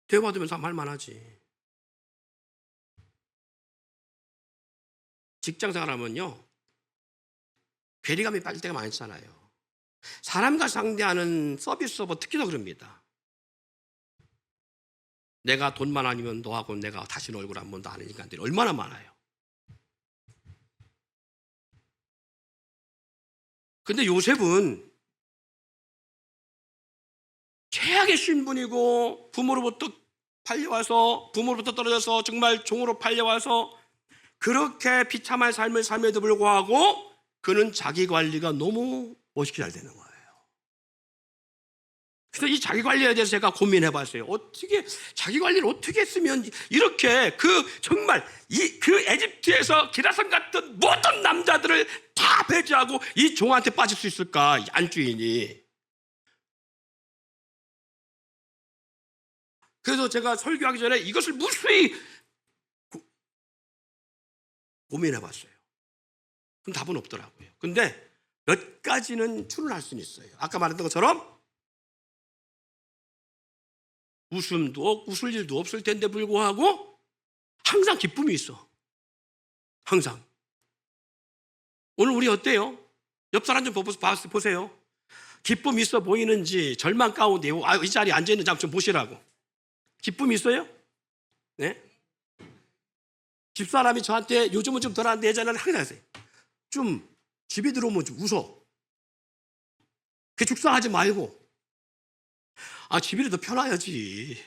대우받으면서 할 만하지. 직장생활하면요, 괴리감이 빠질 때가 많잖아요. 사람과 상대하는 서비스업은 특히 더 그럽니다. 내가 돈만 아니면 너하고 내가 다시는 얼굴 한 번도 안 하는 인간들이 얼마나 많아요. 근데 요셉은 최악의 신분이고 부모로부터 팔려와서, 부모로부터 떨어져서 정말 종으로 팔려와서 그렇게 비참한 삶을 삶에도 불구하고 그는 자기 관리가 너무 멋있게 잘 되는 거예요. 그래서 이 자기 관리에 대해서 제가 고민해 봤어요. 어떻게 자기 관리를 어떻게 했으면 이렇게 정말 그 에집트에서 기라성 같은 모든 남자들을 다 배제하고 이 종한테 빠질 수 있을까, 안주인이. 그래서 제가 설교하기 전에 이것을 무수히 고민해 봤어요. 그럼 답은 없더라고요. 근데 몇 가지는 추론할 수는 있어요. 아까 말했던 것처럼 웃을 일도 없을 텐데 불구하고 항상 기쁨이 있어. 항상. 오늘 우리 어때요? 옆 사람 좀 보세요. 기쁨이 있어 보이는지, 절망 가운데 이 자리에 앉아있는 사람 좀 보시라고. 기쁨이 있어요? 네? 집사람이 저한테 요즘은 좀 덜한데 예전에는 항상 했어요. 좀 집에 들어오면 좀 웃어. 그 죽상하지 말고. 집이라도 편해야지.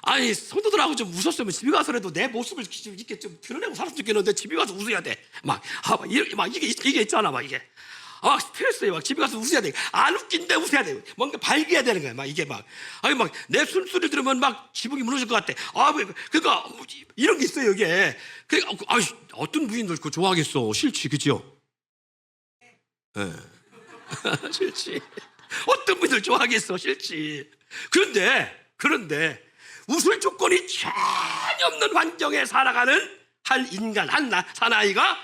아니 성도들하고 좀 웃었으면 집에 가서라도 내 모습을 이렇게 좀 드러내고 살았으면 좋겠는데 집에 가서 웃어야 돼. 이게 있잖아. 이게 스트레스에 집에 가서 웃어야 돼. 안 웃긴데 웃어야 돼. 뭔가 발기해야 되는 거야. 이게 내 숨소리 들으면 지붕이 무너질 것 같아. 그러니까 이런 게 있어요. 이게. 어떤 부인들 그거 좋아하겠어. 싫지, 그죠? 네. 싫지. 어떤 분들 좋아하겠어. 싫지. 그런데 웃을 조건이 전혀 없는 환경에 살아가는 한 인간,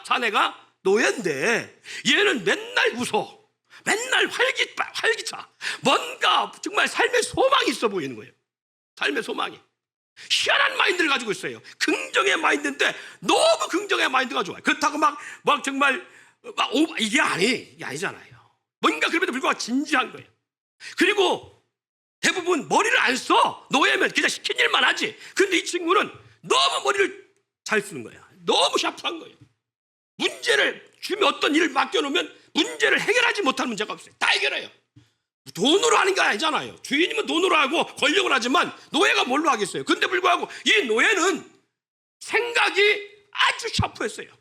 사내가 노예인데 얘는 맨날 웃어. 맨날 활기차. 뭔가 정말 삶의 소망이 있어 보이는 거예요. 삶의 소망이. 희한한 마인드를 가지고 있어요. 긍정의 마인드인데 너무 긍정의 마인드가 좋아요. 그렇다고 정말 이게 아니잖아요. 뭔가 그럼에도 불구하고 진지한 거예요. 그리고 대부분 머리를 안 써. 노예면 그냥 시킨 일만 하지. 근데 이 친구는 너무 머리를 잘 쓰는 거야. 너무 샤프한 거예요. 문제를 주면 어떤 일을 맡겨놓으면 문제를 해결하지 못하는 문제가 없어요. 다 해결해요. 돈으로 하는 게 아니잖아요. 주인이면 돈으로 하고 권력을 하지만 노예가 뭘로 하겠어요. 근데 불구하고 이 노예는 생각이 아주 샤프했어요.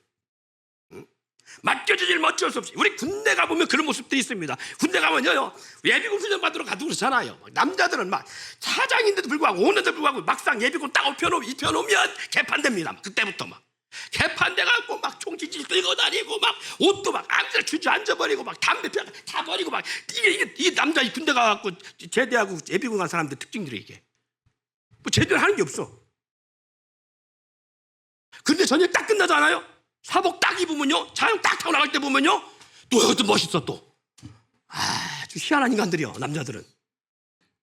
맡겨진 일 어쩔 수 없이. 우리 군대 가보면 그런 모습들이 있습니다. 군대 가면요, 예비군 훈련 받으러 가도 그렇잖아요. 남자들은 막 차장인데도 불구하고, 오는데도 불구하고 막상 예비군 딱 입혀놓으면 개판됩니다. 그때부터 막 개판돼갖고 막 총기질 들고 다니고 막 옷도 막 아무데나 주저앉아버리고 막 담배 다 버리고 막 이게 남자 이 군대 가갖고 제대하고 예비군 간 사람들 특징들이 이게 뭐 제대로 하는 게 없어. 근데 전쟁 딱 끝나잖아요. 사복 딱 입으면요, 자영 딱 타고 나갈 때 보면요, 또 여기도 멋있어 또. 아주 희한한 인간들이요, 남자들은.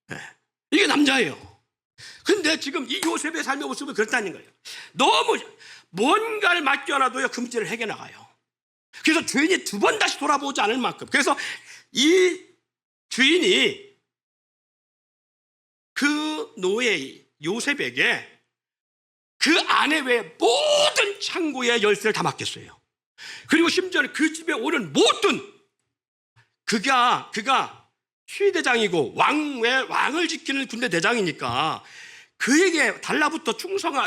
네. 이게 남자예요. 근데 지금 이 요셉의 삶의 모습은 그렇다는 거예요. 너무 뭔가를 맡겨놔도요, 그 문제를 해결나가요. 그래서 주인이 두 번 다시 돌아보지 않을 만큼. 그래서 이 주인이 그 노예 요셉에게 그 아내 외에 모든 창고의 열쇠를 다 맡겼어요. 그리고 심지어는 그 집에 오는 모든 그가 시대장이고 왕을 지키는 군대 대장이니까 그에게 달라붙어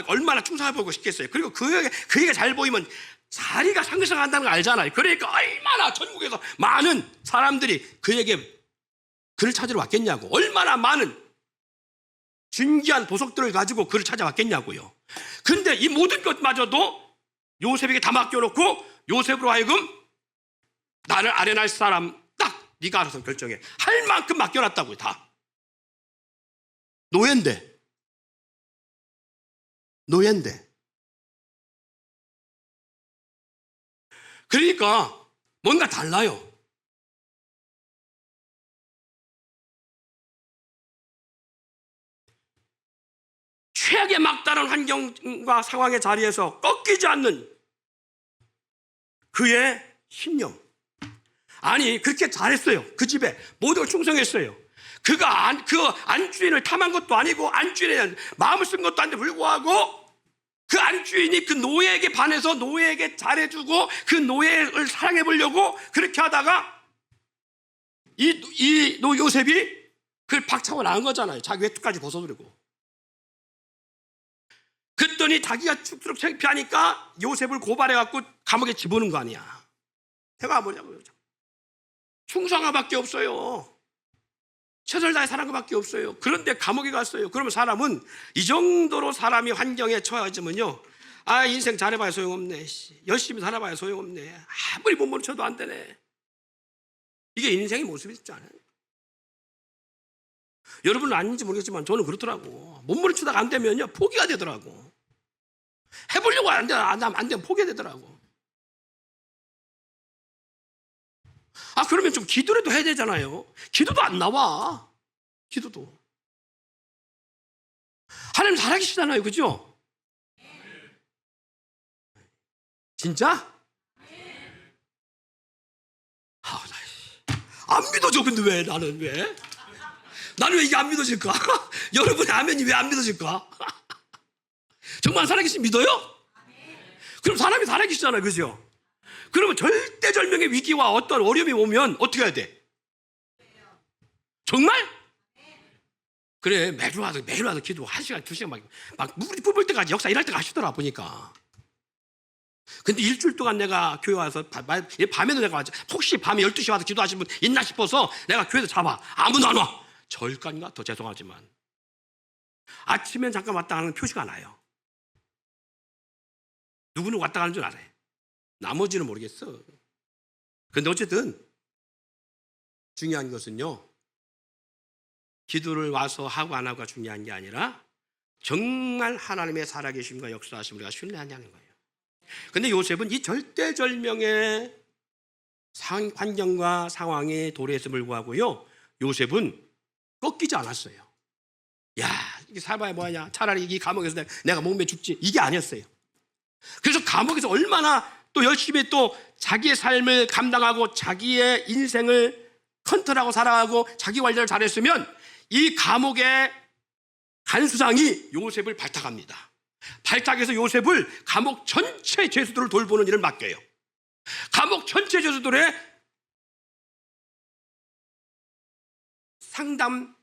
얼마나 충성해보고 싶겠어요. 그리고 그에게 잘 보이면 자리가 상승한다는 걸 알잖아요. 그러니까 얼마나 전국에서 많은 사람들이 그를 찾으러 왔겠냐고. 얼마나 많은 진귀한 보석들을 가지고 그를 찾아왔겠냐고요. 근데 이 모든 것마저도 요셉에게 다 맡겨놓고 요셉으로 하여금 나를 아련할 사람 딱 네가 알아서 결정해. 할 만큼 맡겨놨다고요. 다. 노예인데. 그러니까 뭔가 달라요. 최악의 막다른 환경과 상황의 자리에서 꺾이지 않는 그의 신념. 아니, 그렇게 잘했어요. 그 집에 모두가 충성했어요. 그가 그 안주인을 탐한 것도 아니고 안주인에 마음을 쓴 것도 아닌데 불구하고 그 안주인이 그 노예에게 반해서 노예에게 잘해주고 그 노예를 사랑해보려고 그렇게 하다가 이 요셉이 그걸 박차고 나온 거잖아요. 자기 외투까지 벗어버리고. 그랬더니 자기가 죽도록 창피하니까 요셉을 고발해갖고 감옥에 집어넣은 거 아니야. 대가 뭐냐고요. 충성함밖에 없어요. 최선을 다해 사는 것밖에 없어요. 그런데 감옥에 갔어요. 그러면 사람은 이 정도로 사람이 환경에 처해지면요, 인생 잘해봐야 소용없네. 열심히 살아봐야 소용없네. 아무리 몸부림 쳐도 안 되네. 이게 인생의 모습이지 않아요? 여러분은 아닌지 모르겠지만 저는 그렇더라고. 몸부림 치다가 안 되면요, 포기가 되더라고. 해보려고 안 되면 포기가 되더라고. 그러면 좀 기도라도 해야 되잖아요. 기도도 안 나와. 기도도. 하나님 살아계시잖아요. 그죠? 진짜? 안 믿어져. 근데 왜? 나는 왜 이게 안 믿어질까? 여러분의 아멘이 왜 안 믿어질까? 정말 살아계신 믿어요? 그럼 사람이 살아계시잖아요. 그죠? 그러면 절대절명의 위기와 어떤 어려움이 오면 어떻게 해야 돼? 정말? 그래, 매일 와서 기도 1시간, 2시간 막 물이 뿜을 때까지 역사 일할 때가 하시더라, 보니까. 근데 일주일 동안 내가 교회 와서 밤에도 내가 혹시 밤에 12시에 와서 기도하시는 분 있나 싶어서 내가 교회에서 잡아. 아무도 안 와. 절간가? 더 죄송하지만. 아침엔 잠깐 왔다 가는 표시가 나요. 누구는 왔다 가는 줄 알아요. 나머지는 모르겠어. 근데 어쨌든 중요한 것은요, 기도를 와서 하고 안 하고가 중요한 게 아니라 정말 하나님의 살아계심과 역사하심을 우리가 신뢰하냐는 거예요. 근데 요셉은 이 절대절명의 환경과 상황에 도래했음을 불구하고요, 요셉은 꺾이지 않았어요. 야, 이게 살아봐야 뭐하냐, 차라리 이 감옥에서 내가 목매 죽지, 이게 아니었어요. 그래서 감옥에서 얼마나 또 열심히 또 자기의 삶을 감당하고 자기의 인생을 컨트롤하고 살아가고 자기 관리를 잘했으면 이 감옥의 간수장이 요셉을 발탁합니다. 발탁해서 요셉을 감옥 전체 죄수들을 돌보는 일을 맡겨요. 감옥 전체 죄수들의 상담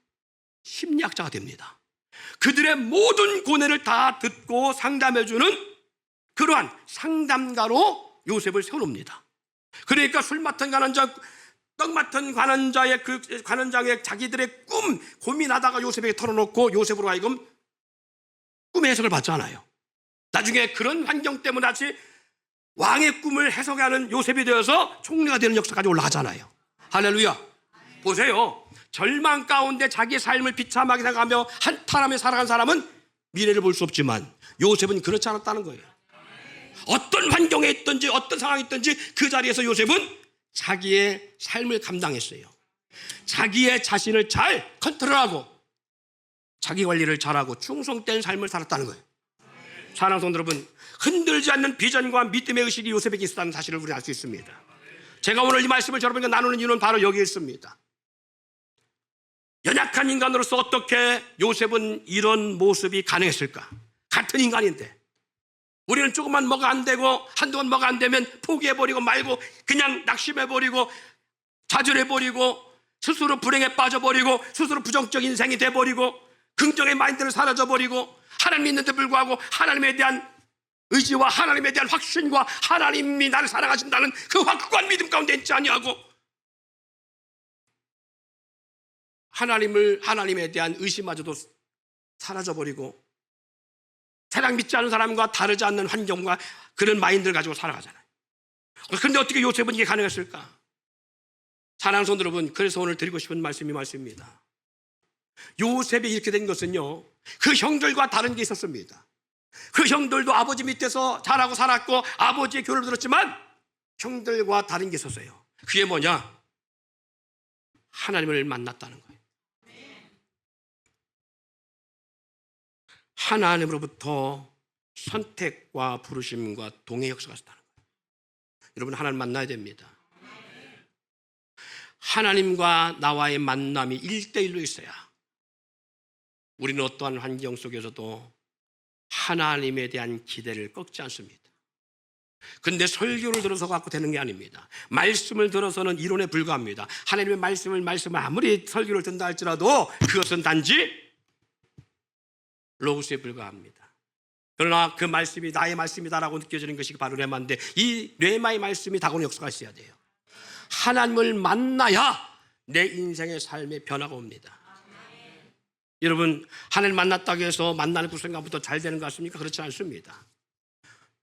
심리학자가 됩니다. 그들의 모든 고뇌를 다 듣고 상담해주는 그러한 상담가로 요셉을 세워놓습니다. 그러니까 술 맡은 관원자, 떡 맡은 관원자의 그 관원장의 자기들의 꿈 고민하다가 요셉에게 털어놓고 요셉으로 하여금 꿈의 해석을 받잖아요. 나중에 그런 환경 때문에 다시 왕의 꿈을 해석하는 요셉이 되어서 총리가 되는 역사까지 올라가잖아요. 할렐루야. 보세요. 절망 가운데 자기의 삶을 비참하게 생각하며 한탄하며 살아간 사람은 미래를 볼 수 없지만 요셉은 그렇지 않았다는 거예요. 어떤 환경에 있든지 어떤 상황이 있든지 그 자리에서 요셉은 자기의 삶을 감당했어요. 자기의 자신을 잘 컨트롤하고 자기 관리를 잘하고 충성된 삶을 살았다는 거예요. 사랑하는 성도 여러분, 흔들지 않는 비전과 믿음의 의식이 요셉에게 있었다는 사실을 우리는 알 수 있습니다. 제가 오늘 이 말씀을 여러분과 나누는 이유는 바로 여기에 있습니다. 연약한 인간으로서 어떻게 요셉은 이런 모습이 가능했을까? 같은 인간인데 우리는 조금만 뭐가 안 되고 한동안 뭐가 안 되면 포기해버리고 말고 그냥 낙심해버리고 좌절해버리고 스스로 불행에 빠져버리고 스스로 부정적 인생이 돼버리고 긍정의 마인드를 사라져버리고 하나님 있는데 불구하고 하나님에 대한 의지와 하나님에 대한 확신과 하나님이 나를 사랑하신다는 그 확고한 믿음 가운데 있지 아니하고 하나님에 대한 의심마저도 사라져버리고 세상 믿지 않는 사람과 다르지 않는 환경과 그런 마인드를 가지고 살아가잖아요. 그런데 어떻게 요셉은 이게 가능했을까? 사랑하는 성도 여러분, 그래서 오늘 드리고 싶은 말씀이 말씀입니다. 요셉이 이렇게 된 것은요, 그 형들과 다른 게 있었습니다. 그 형들도 아버지 밑에서 자라고 살았고 아버지의 교를 들었지만 형들과 다른 게 있었어요. 그게 뭐냐? 하나님을 만났다는 거예요. 하나님으로부터 선택과 부르심과 동의 역사가 있었다는 거예요. 여러분, 하나님 만나야 됩니다. 하나님과 나와의 만남이 1대1로 있어야 우리는 어떠한 환경 속에서도 하나님에 대한 기대를 꺾지 않습니다. 그런데 설교를 들어서 갖고 되는 게 아닙니다. 말씀을 들어서는 이론에 불과합니다. 하나님의 말씀을 아무리 설교를 듣는다 할지라도 그것은 단지 로고스에 불과합니다. 그러나 그 말씀이 나의 말씀이다라고 느껴지는 것이 바로 레마인데 이 레마의 말씀이 다가오는 역사가 있어야 돼요. 하나님을 만나야 내 인생의 삶의 변화가 옵니다. 여러분, 하나님 만났다고 해서 만나는 그 순간부터 잘 되는 것 같습니까? 그렇지 않습니다.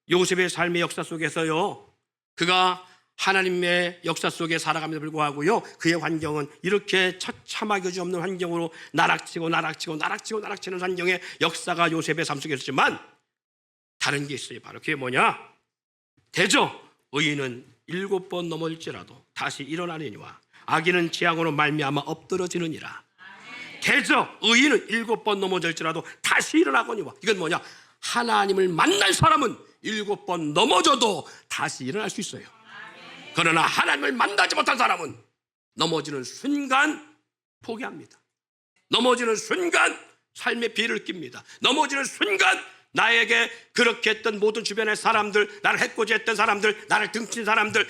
요셉의 삶의 역사 속에서요, 그가 하나님의 역사 속에 살아감에도 불구하고요, 그의 환경은 이렇게 처참하게 없는 환경으로 나락치는 환경의 역사가 요셉의 삶 속에 있었지만 다른 게 있어요. 바로 그게 뭐냐? 대저 의인은 7번 넘어질지라도 다시 일어나느니와 악인은 재앙으로 말미암아 엎드러지느니라. 대저 의인은 7번 넘어질지라도 다시 일어나거니와. 이건 뭐냐? 하나님을 만난 사람은 7번 넘어져도 다시 일어날 수 있어요. 그러나 하나님을 만나지 못한 사람은 넘어지는 순간 포기합니다. 넘어지는 순간 삶의 비를 낍니다. 넘어지는 순간 나에게 그렇게 했던 모든 주변의 사람들, 나를 해코지했던 사람들, 나를 등친 사람들,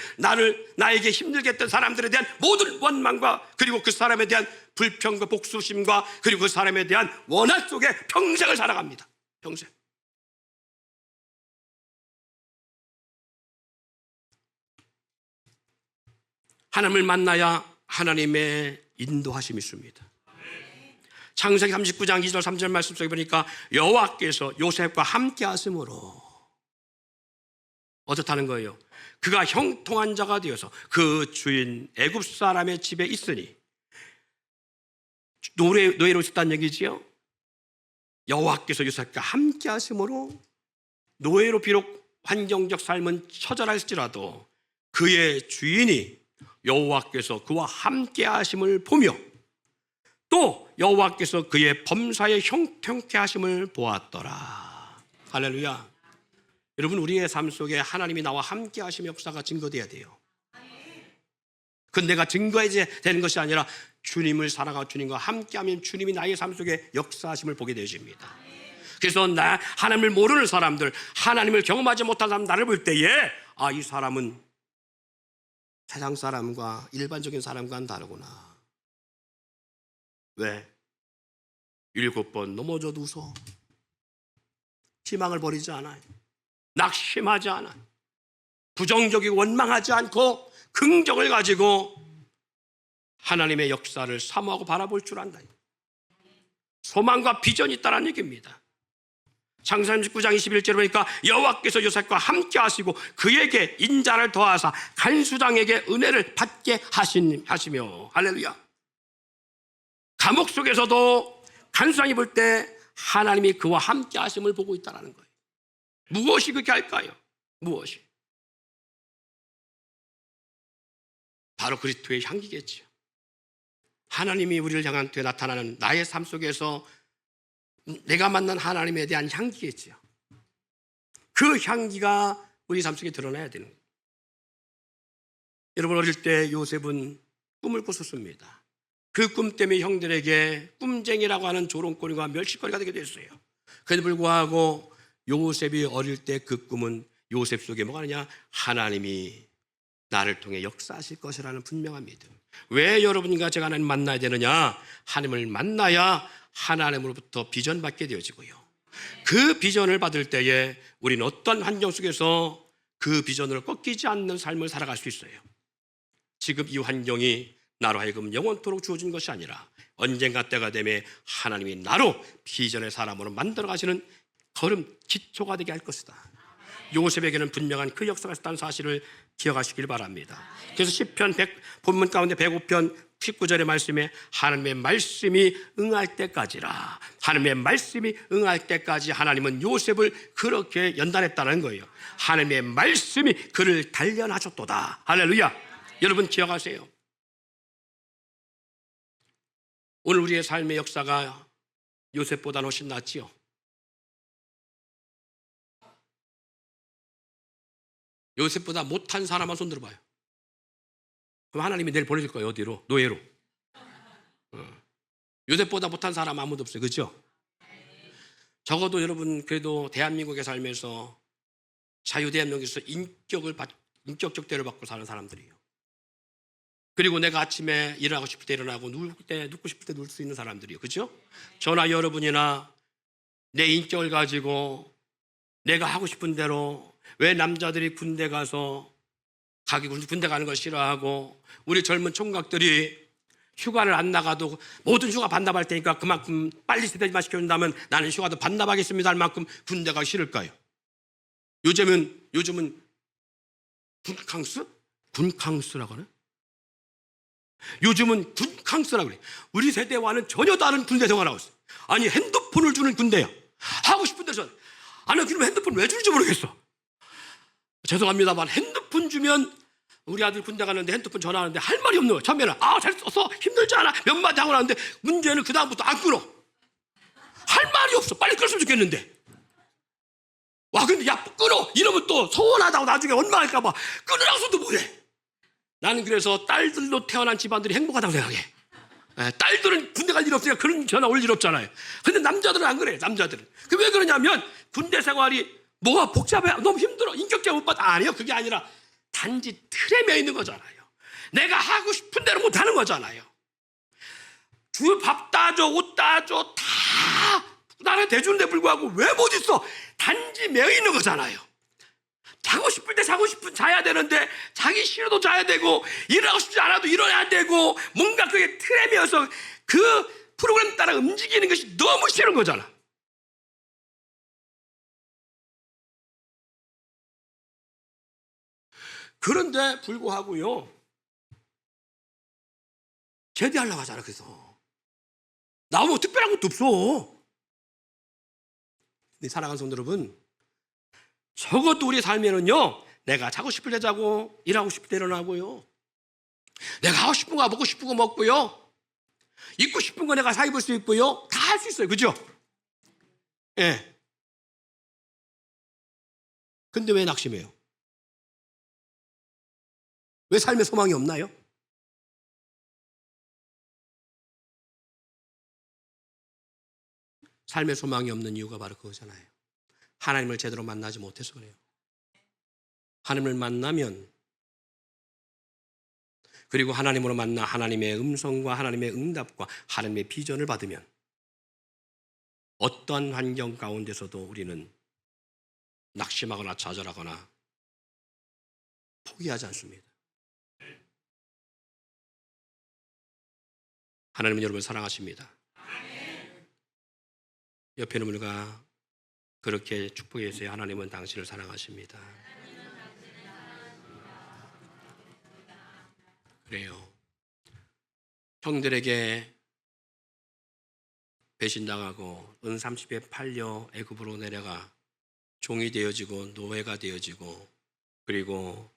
나에게 힘들게 했던 사람들에 대한 모든 원망과 그리고 그 사람에 대한 불평과 복수심과 그리고 그 사람에 대한 원한 속에 평생을 살아갑니다. 평생. 하나님을 만나야 하나님의 인도하심이 있습니다. 창세기 39장 2절 3절 말씀 속에 보니까 여호와께서 요셉과 함께 하심으로 어떻다는 거예요? 그가 형통한 자가 되어서 그 주인 애굽 사람의 집에 있으니 노예로 있었다는 얘기지요. 여호와께서 요셉과 함께 하심으로 노예로 비록 환경적 삶은 처절할지라도 그의 주인이 여호와께서 그와 함께 하심을 보며 또 여호와께서 그의 범사에 형통케 하심을 보았더라. 할렐루야. 여러분, 우리의 삶 속에 하나님이 나와 함께 하시는 역사가 증거돼야 돼요. 그건 내가 증거해야 되는 것이 아니라 주님을 사랑하고 주님과 함께하면 주님이 나의 삶 속에 역사하심을 보게 되어집니다. 그래서 하나님을 모르는 사람들, 하나님을 경험하지 못한 사람 나를 볼 때에 이 사람은 세상 사람과 일반적인 사람과는 다르구나. 왜? 7번 넘어져도 웃어. 희망을 버리지 않아요. 낙심하지 않아요. 부정적이고 원망하지 않고 긍정을 가지고 하나님의 역사를 사모하고 바라볼 줄 안다. 소망과 비전이 있다는 얘기입니다. 창세기 19장 21절에 보니까 여호와께서 요셉과 함께 하시고 그에게 인자를 더하사 간수장에게 은혜를 받게 하시며, 할렐루야. 감옥 속에서도 간수장이 볼 때 하나님이 그와 함께 하심을 보고 있다는 거예요. 무엇이 그렇게 할까요? 무엇이? 바로 그리스도의 향기겠죠. 하나님이 우리를 향한 때 나타나는 나의 삶 속에서 내가 만난 하나님에 대한 향기겠죠. 그 향기가 우리 삶 속에 드러나야 되는 거예요. 여러분, 어릴 때 요셉은 꿈을 꿨었습니다. 그 꿈 때문에 형들에게 꿈쟁이라고 하는 조롱거리가 멸시거리가 되게 됐어요. 그런데 불구하고 요셉이 어릴 때 그 꿈은 요셉 속에 뭐가 있느냐? 하나님이 나를 통해 역사하실 것이라는 분명한 믿음. 왜 여러분과 제가 하나님 만나야 되느냐? 하나님을 만나야 하나님으로부터 비전 받게 되어지고요. 그 비전을 받을 때에 우리는 어떤 환경 속에서 그 비전을 꺾이지 않는 삶을 살아갈 수 있어요. 지금 이 환경이 나로 하여금 영원토록 주어진 것이 아니라 언젠가 때가 되면 하나님이 나로 비전의 사람으로 만들어 가시는 걸음 기초가 되게 할 것이다. 요셉에게는 분명한 그 역사가 있다는 사실을 기억하시길 바랍니다. 그래서 시편 본문 가운데 105편 19절의 말씀에 하나님의 말씀이 응할 때까지라, 하나님의 말씀이 응할 때까지 하나님은 요셉을 그렇게 연단했다는 거예요. 하나님의 말씀이 그를 단련하셨도다. 할렐루야. 여러분 기억하세요. 오늘 우리의 삶의 역사가 요셉보다는 훨씬 낫지요. 요셉보다 못한 사람만 손 들어봐요. 그럼 하나님이 내일 보내줄 거예요. 어디로? 노예로. 요셉보다 못한 사람 아무도 없어요. 그렇죠? 적어도 여러분 그래도 대한민국에 살면서 자유대한민국에서 인격적 대를 받고 사는 사람들이에요. 그리고 내가 아침에 일어나고 싶을 때 일어나고 눕고 싶을 때 누울 수 있는 사람들이에요. 그렇죠? 저나 여러분이나 내 인격을 가지고 내가 하고 싶은 대로, 왜 남자들이 군대 가서 군대 가는 걸 싫어하고 우리 젊은 총각들이 휴가를 안 나가도 모든 휴가 반납할 테니까 그만큼 빨리 세대지만 시켜준다면 나는 휴가도 반납하겠습니다 할 만큼 군대 가기 싫을까요? 요즘은 군캉스라고 하네? 요즘은 군캉스라고 그래. 우리 세대와는 전혀 다른 군대 생활하고 있어요. 아니 핸드폰을 주는 군대야. 하고 싶은 데서. 아니 그럼 핸드폰 왜 주는지 모르겠어. 죄송합니다만 핸드폰 주면 우리 아들 군대 가는데 핸드폰 전화하는데 할 말이 없는 거야. 처음에는 잘 썼어 힘들지 않아 몇 마디 하고 나는데 문제는 그 다음부터 안 끊어. 할 말이 없어. 빨리 끊었으면 좋겠는데. 와 근데 야 끊어 이러면 또 서운하다고 나중에 원망할까 봐 끊으라고도 못해. 나는 그래서 딸들로 태어난 집안들이 행복하다고 생각해. 딸들은 군대 갈 일 없으니까 그런 전화 올 일 없잖아요. 근데 남자들은 안 그래. 남자들은. 왜 그러냐면 군대 생활이 뭐가 복잡해 너무 힘들어 인격적 못 받아. 아니요 그게 아니라 단지 틀에 매 있는 거잖아요. 내가 하고 싶은 대로 못 하는 거잖아요. 주 밥 따줘 옷 따줘 다 나는 대주는데 불구하고 왜 못 있어? 단지 매여 있는 거잖아요. 자고 싶을 때 자야 되는데 자기 싫어도 자야 되고 일하고 싶지 않아도 일어나야 되고 뭔가 그게 틀에 매여서 그 프로그램 따라 움직이는 것이 너무 싫은 거잖아. 그런데 불구하고요 제대하려고 하잖아. 그래서 나오면 특별한 것도 없어. 네, 사랑하는 성도 여러분, 적어도 우리 삶에는요 내가 자고 싶을 때 자고 일하고 싶을 때 일어나고요, 내가 하고 싶은 거 먹고 싶은 거 먹고요, 입고 싶은 거 내가 사 입을 수 있고요, 다 할 수 있어요. 그죠? 예. 근데 왜 낙심해요? 왜 삶의 소망이 없나요? 삶의 소망이 없는 이유가 바로 그거잖아요. 하나님을 제대로 만나지 못해서 그래요. 하나님을 만나면, 그리고 하나님으로 만나 하나님의 음성과 하나님의 응답과 하나님의 비전을 받으면 어떠한 환경 가운데서도 우리는 낙심하거나 좌절하거나 포기하지 않습니다. 하나님은 여러분을 사랑하십니다. 옆에 있는 분과 그렇게 축복해 주세요. 하나님은 당신을 사랑하십니다. 그래요. 형들에게 배신당하고 은 30에 팔려 애굽으로 내려가 종이 되어지고 노예가 되어지고, 그리고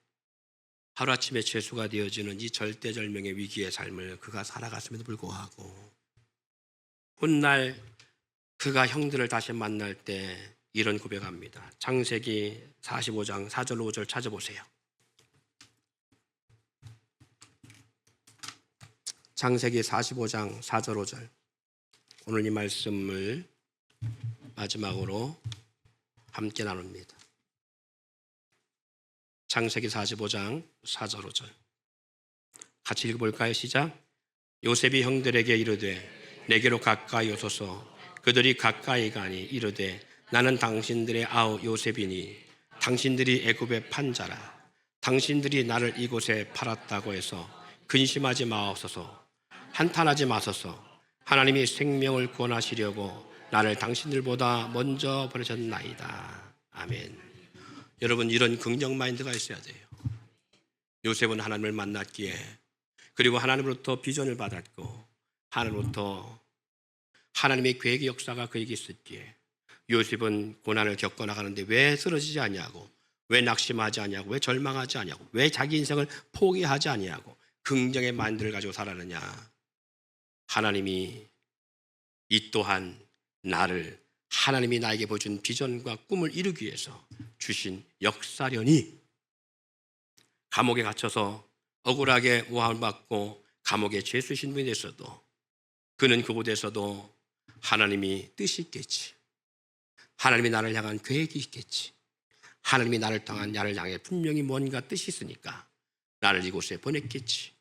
하루아침에 죄수가 되어지는 이 절대절명의 위기의 삶을 그가 살아갔음에도 불구하고 훗날 그가 형들을 다시 만날 때 이런 고백합니다. 창세기 45장 4절 5절 찾아보세요. 창세기 45장 4절 5절. 오늘 이 말씀을 마지막으로 함께 나눕니다. 창세기 45장 4절 5절. 같이 읽어볼까요? 시작. 요셉이 형들에게 이르되 내게로 가까이 오소서. 그들이 가까이 가니 이르되 나는 당신들의 아우 요셉이니 당신들이 애굽에 판 자라. 당신들이 나를 이곳에 팔았다고 해서 근심하지 마옵소서. 한탄하지 마소서. 하나님이 생명을 구원하시려고 나를 당신들보다 먼저 보내셨나이다. 아멘. 여러분, 이런 긍정 마인드가 있어야 돼요. 요셉은 하나님을 만났기에, 그리고 하나님으로부터 비전을 받았고 하나님으로부터 하나님의 계획의 역사가 그에게 있었기에 요셉은 고난을 겪어나가는데 왜 쓰러지지 않냐고, 왜 낙심하지 않냐고, 왜 절망하지 않냐고, 왜 자기 인생을 포기하지 않냐고 긍정의 마인드를 가지고 살았느냐. 하나님이 이 또한 나를, 하나님이 나에게 보여준 비전과 꿈을 이루기 위해서 주신 역사련이, 감옥에 갇혀서 억울하게 모함을 받고 감옥에 죄수 신분이 됐어도 그는 그곳에서도 하나님이 뜻이 있겠지, 하나님이 나를 향한 계획이 있겠지, 하나님이 나를 향해 분명히 뭔가 뜻이 있으니까 나를 이곳에 보냈겠지.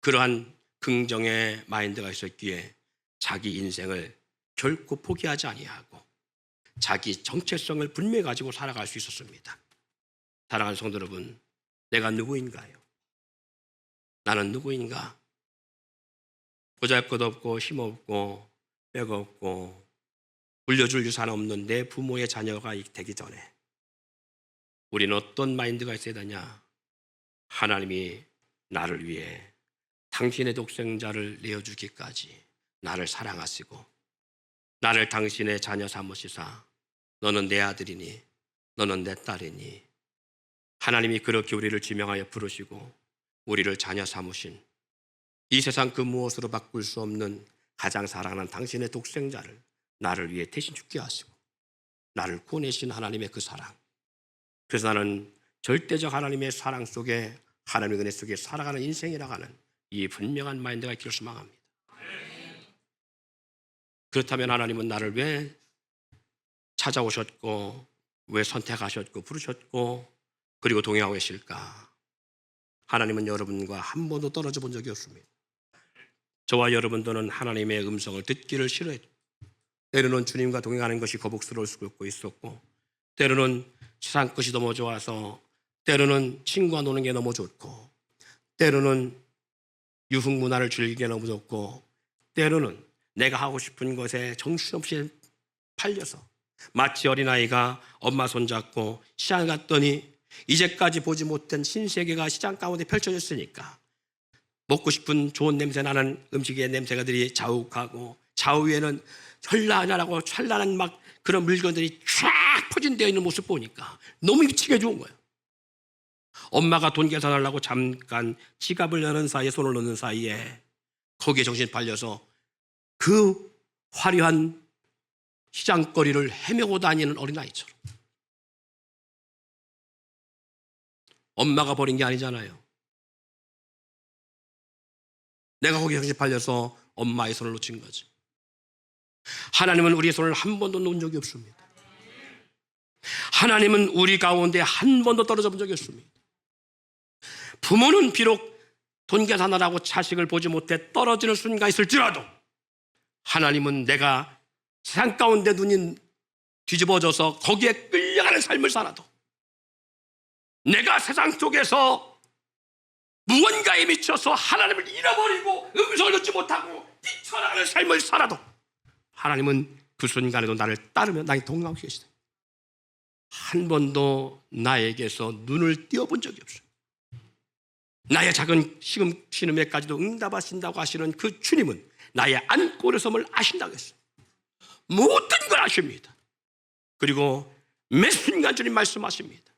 그러한 긍정의 마인드가 있었기에 자기 인생을 결코 포기하지 아니하고 자기 정체성을 분명히 가지고 살아갈 수 있었습니다. 사랑하는 성도 여러분, 내가 누구인가요? 나는 누구인가? 보잘것없고 힘없고 뼈가 없고 물려줄 유산 없는 내 부모의 자녀가 되기 전에 우리는 어떤 마인드가 있어야 되냐? 하나님이 나를 위해 당신의 독생자를 내어주기까지 나를 사랑하시고 나를 당신의 자녀 삼으시사 너는 내 아들이니 너는 내 딸이니, 하나님이 그렇게 우리를 지명하여 부르시고 우리를 자녀 삼으신 이 세상 그 무엇으로 바꿀 수 없는 가장 사랑하는 당신의 독생자를 나를 위해 대신 죽게 하시고 나를 구원하신 하나님의 그 사랑, 그래서 나는 절대적 하나님의 사랑 속에, 하나님의 은혜 속에 살아가는 인생이라고 하는 이 분명한 마인드가 있기를 소망합니다. 그렇다면 하나님은 나를 왜 찾아오셨고 왜 선택하셨고 부르셨고 그리고 동행하고 계실까? 하나님은 여러분과 한 번도 떨어져 본 적이 없습니다. 저와 여러분들은 하나님의 음성을 듣기를 싫어했죠. 때로는 주님과 동행하는 것이 거북스러울 수도 있었고, 때로는 세상 것이 너무 좋아서, 때로는 친구와 노는 게 너무 좋고, 때로는 유흥 문화를 즐기기 너무 좋고, 때로는 내가 하고 싶은 것에 정신없이 팔려서 마치 어린아이가 엄마 손잡고 시장 갔더니 이제까지 보지 못한 신세계가 시장 가운데 펼쳐졌으니까 먹고 싶은 좋은 냄새 나는 음식의 냄새가들이 자욱하고 좌우에는 현란하고 찬란한 막 그런 물건들이 쫙 포진되어 있는 모습 보니까 너무 미치게 좋은 거예요. 엄마가 돈 계산하려고 잠깐 지갑을 여는 사이에, 손을 넣는 사이에 거기에 정신이 팔려서 그 화려한 시장거리를 헤매고 다니는 어린아이처럼 엄마가 버린 게 아니잖아요. 내가 거기에 정신 팔려서 엄마의 손을 놓친 거지. 하나님은 우리의 손을 한 번도 놓은 적이 없습니다. 하나님은 우리 가운데 한 번도 떨어져 본 적이 없습니다. 부모는 비록 돈 계산하라고 자식을 보지 못해 떨어지는 순간이 있을지라도 하나님은 내가 세상 가운데 눈이 뒤집어져서 거기에 끌려가는 삶을 살아도, 내가 세상 속에서 무언가에 미쳐서 하나님을 잃어버리고 음성을 듣지 못하고 뛰쳐나가는 삶을 살아도 하나님은 그 순간에도 나를 따르며 나의 동행하고 계시다. 한 번도 나에게서 눈을 띄어본 적이 없어요. 나의 작은 신음에까지도 응답하신다고 하시는 그 주님은 나의 안골의 섬을 아신다고 했어요. 모든 걸 아십니다. 그리고 매 순간 주님 말씀하십니다.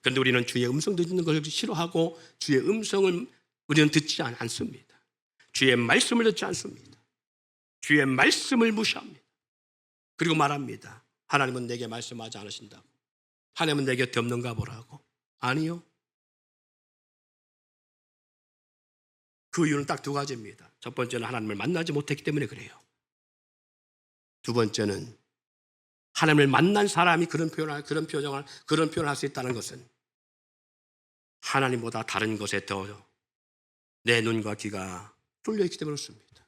그런데 우리는 주의 음성 듣는 걸 싫어하고 주의 음성을 우리는 듣지 않습니다. 주의 말씀을 듣지 않습니다. 주의 말씀을 무시합니다. 그리고 말합니다. 하나님은 내게 말씀하지 않으신다고. 하나님은 내 곁에 없는가 보라고. 아니요. 그 이유는 딱 두 가지입니다. 첫 번째는 하나님을 만나지 못했기 때문에 그래요. 두 번째는 하나님을 만난 사람이 그런 표현을 할 수 있다는 것은 하나님보다 다른 것에 더 내 눈과 귀가 뚫려 있기 때문에 그렇습니다.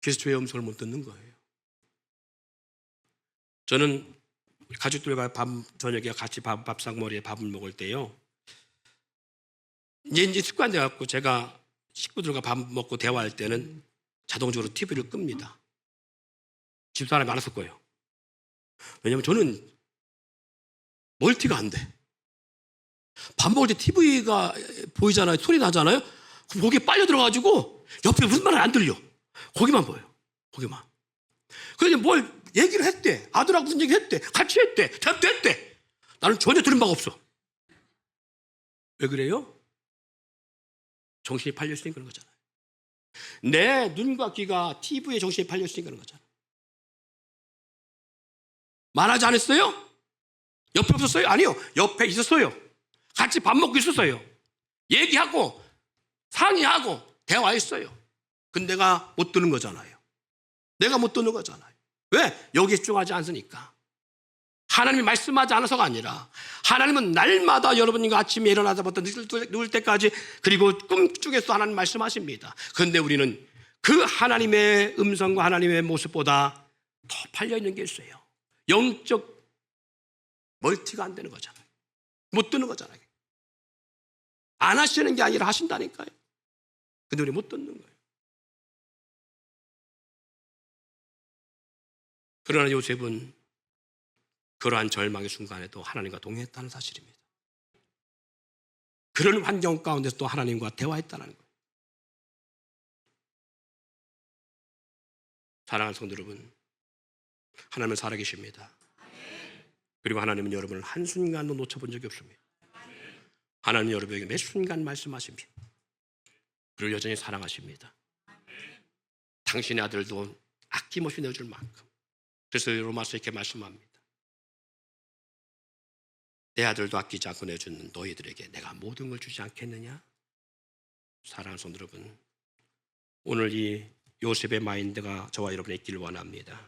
그래서 주의 음성을 못 듣는 거예요. 저는 가족들과 저녁에 같이 밥상머리에 밥을 먹을 때요, 이제 습관돼 갖고 제가 식구들과 밥 먹고 대화할 때는 자동적으로 TV를 끕니다. 집사람이 많았을 거예요. 왜냐하면 저는 멀티가 안 돼. 밥 먹을 때 TV가 보이잖아요. 소리 나잖아요. 그럼 거기에 빨려 들어가지고 옆에 무슨 말은 안 들려. 거기만 보여요. 거기만. 그래서 뭘 얘기를 했대. 아들하고 무슨 얘기 했대. 같이 했대. 대답도 했대. 나는 전혀 들은 바가 없어. 왜 그래요? 정신이 팔려있으니까 그런 거잖아요. 내 눈과 귀가 TV에 정신이 팔려있으니까 그런 거잖아요. 말하지 않았어요? 옆에 없었어요? 아니요. 옆에 있었어요. 같이 밥 먹고 있었어요. 얘기하고 상의하고 대화했어요. 근데 내가 못 듣는 거잖아요. 내가 못 듣는 거잖아요. 왜? 여기에 집중하지 않으니까. 하나님이 말씀하지 않아서가 아니라 하나님은 날마다 여러분과 아침에 일어나자부터 누울 때까지 그리고 꿈중에서 하나님 말씀하십니다. 그런데 우리는 그 하나님의 음성과 하나님의 모습보다 더 팔려있는 게 있어요. 영적 멀티가 안 되는 거잖아요. 못 듣는 거잖아요. 안 하시는 게 아니라 하신다니까요. 근데 우리 못 듣는 거예요. 그러나 요셉은 그러한 절망의 순간에도 하나님과 동행했다는 사실입니다. 그런 환경 가운데서 또 하나님과 대화했다는 거예요. 사랑하는 성도 여러분, 하나님은 살아계십니다. 그리고 하나님은 여러분을 한순간도 놓쳐본 적이 없습니다. 하나님은 여러분에게 매 순간 말씀하십니다. 그리고 여전히 사랑하십니다. 당신의 아들도 아낌없이 내어줄 만큼. 그래서 로마서 이렇게 말씀합니다. 내 아들도 아끼지 않고 내주는 너희들에게 내가 모든 걸 주지 않겠느냐? 사랑하는 성도 여러분, 오늘 이 요셉의 마인드가 저와 여러분의 있기를 원합니다.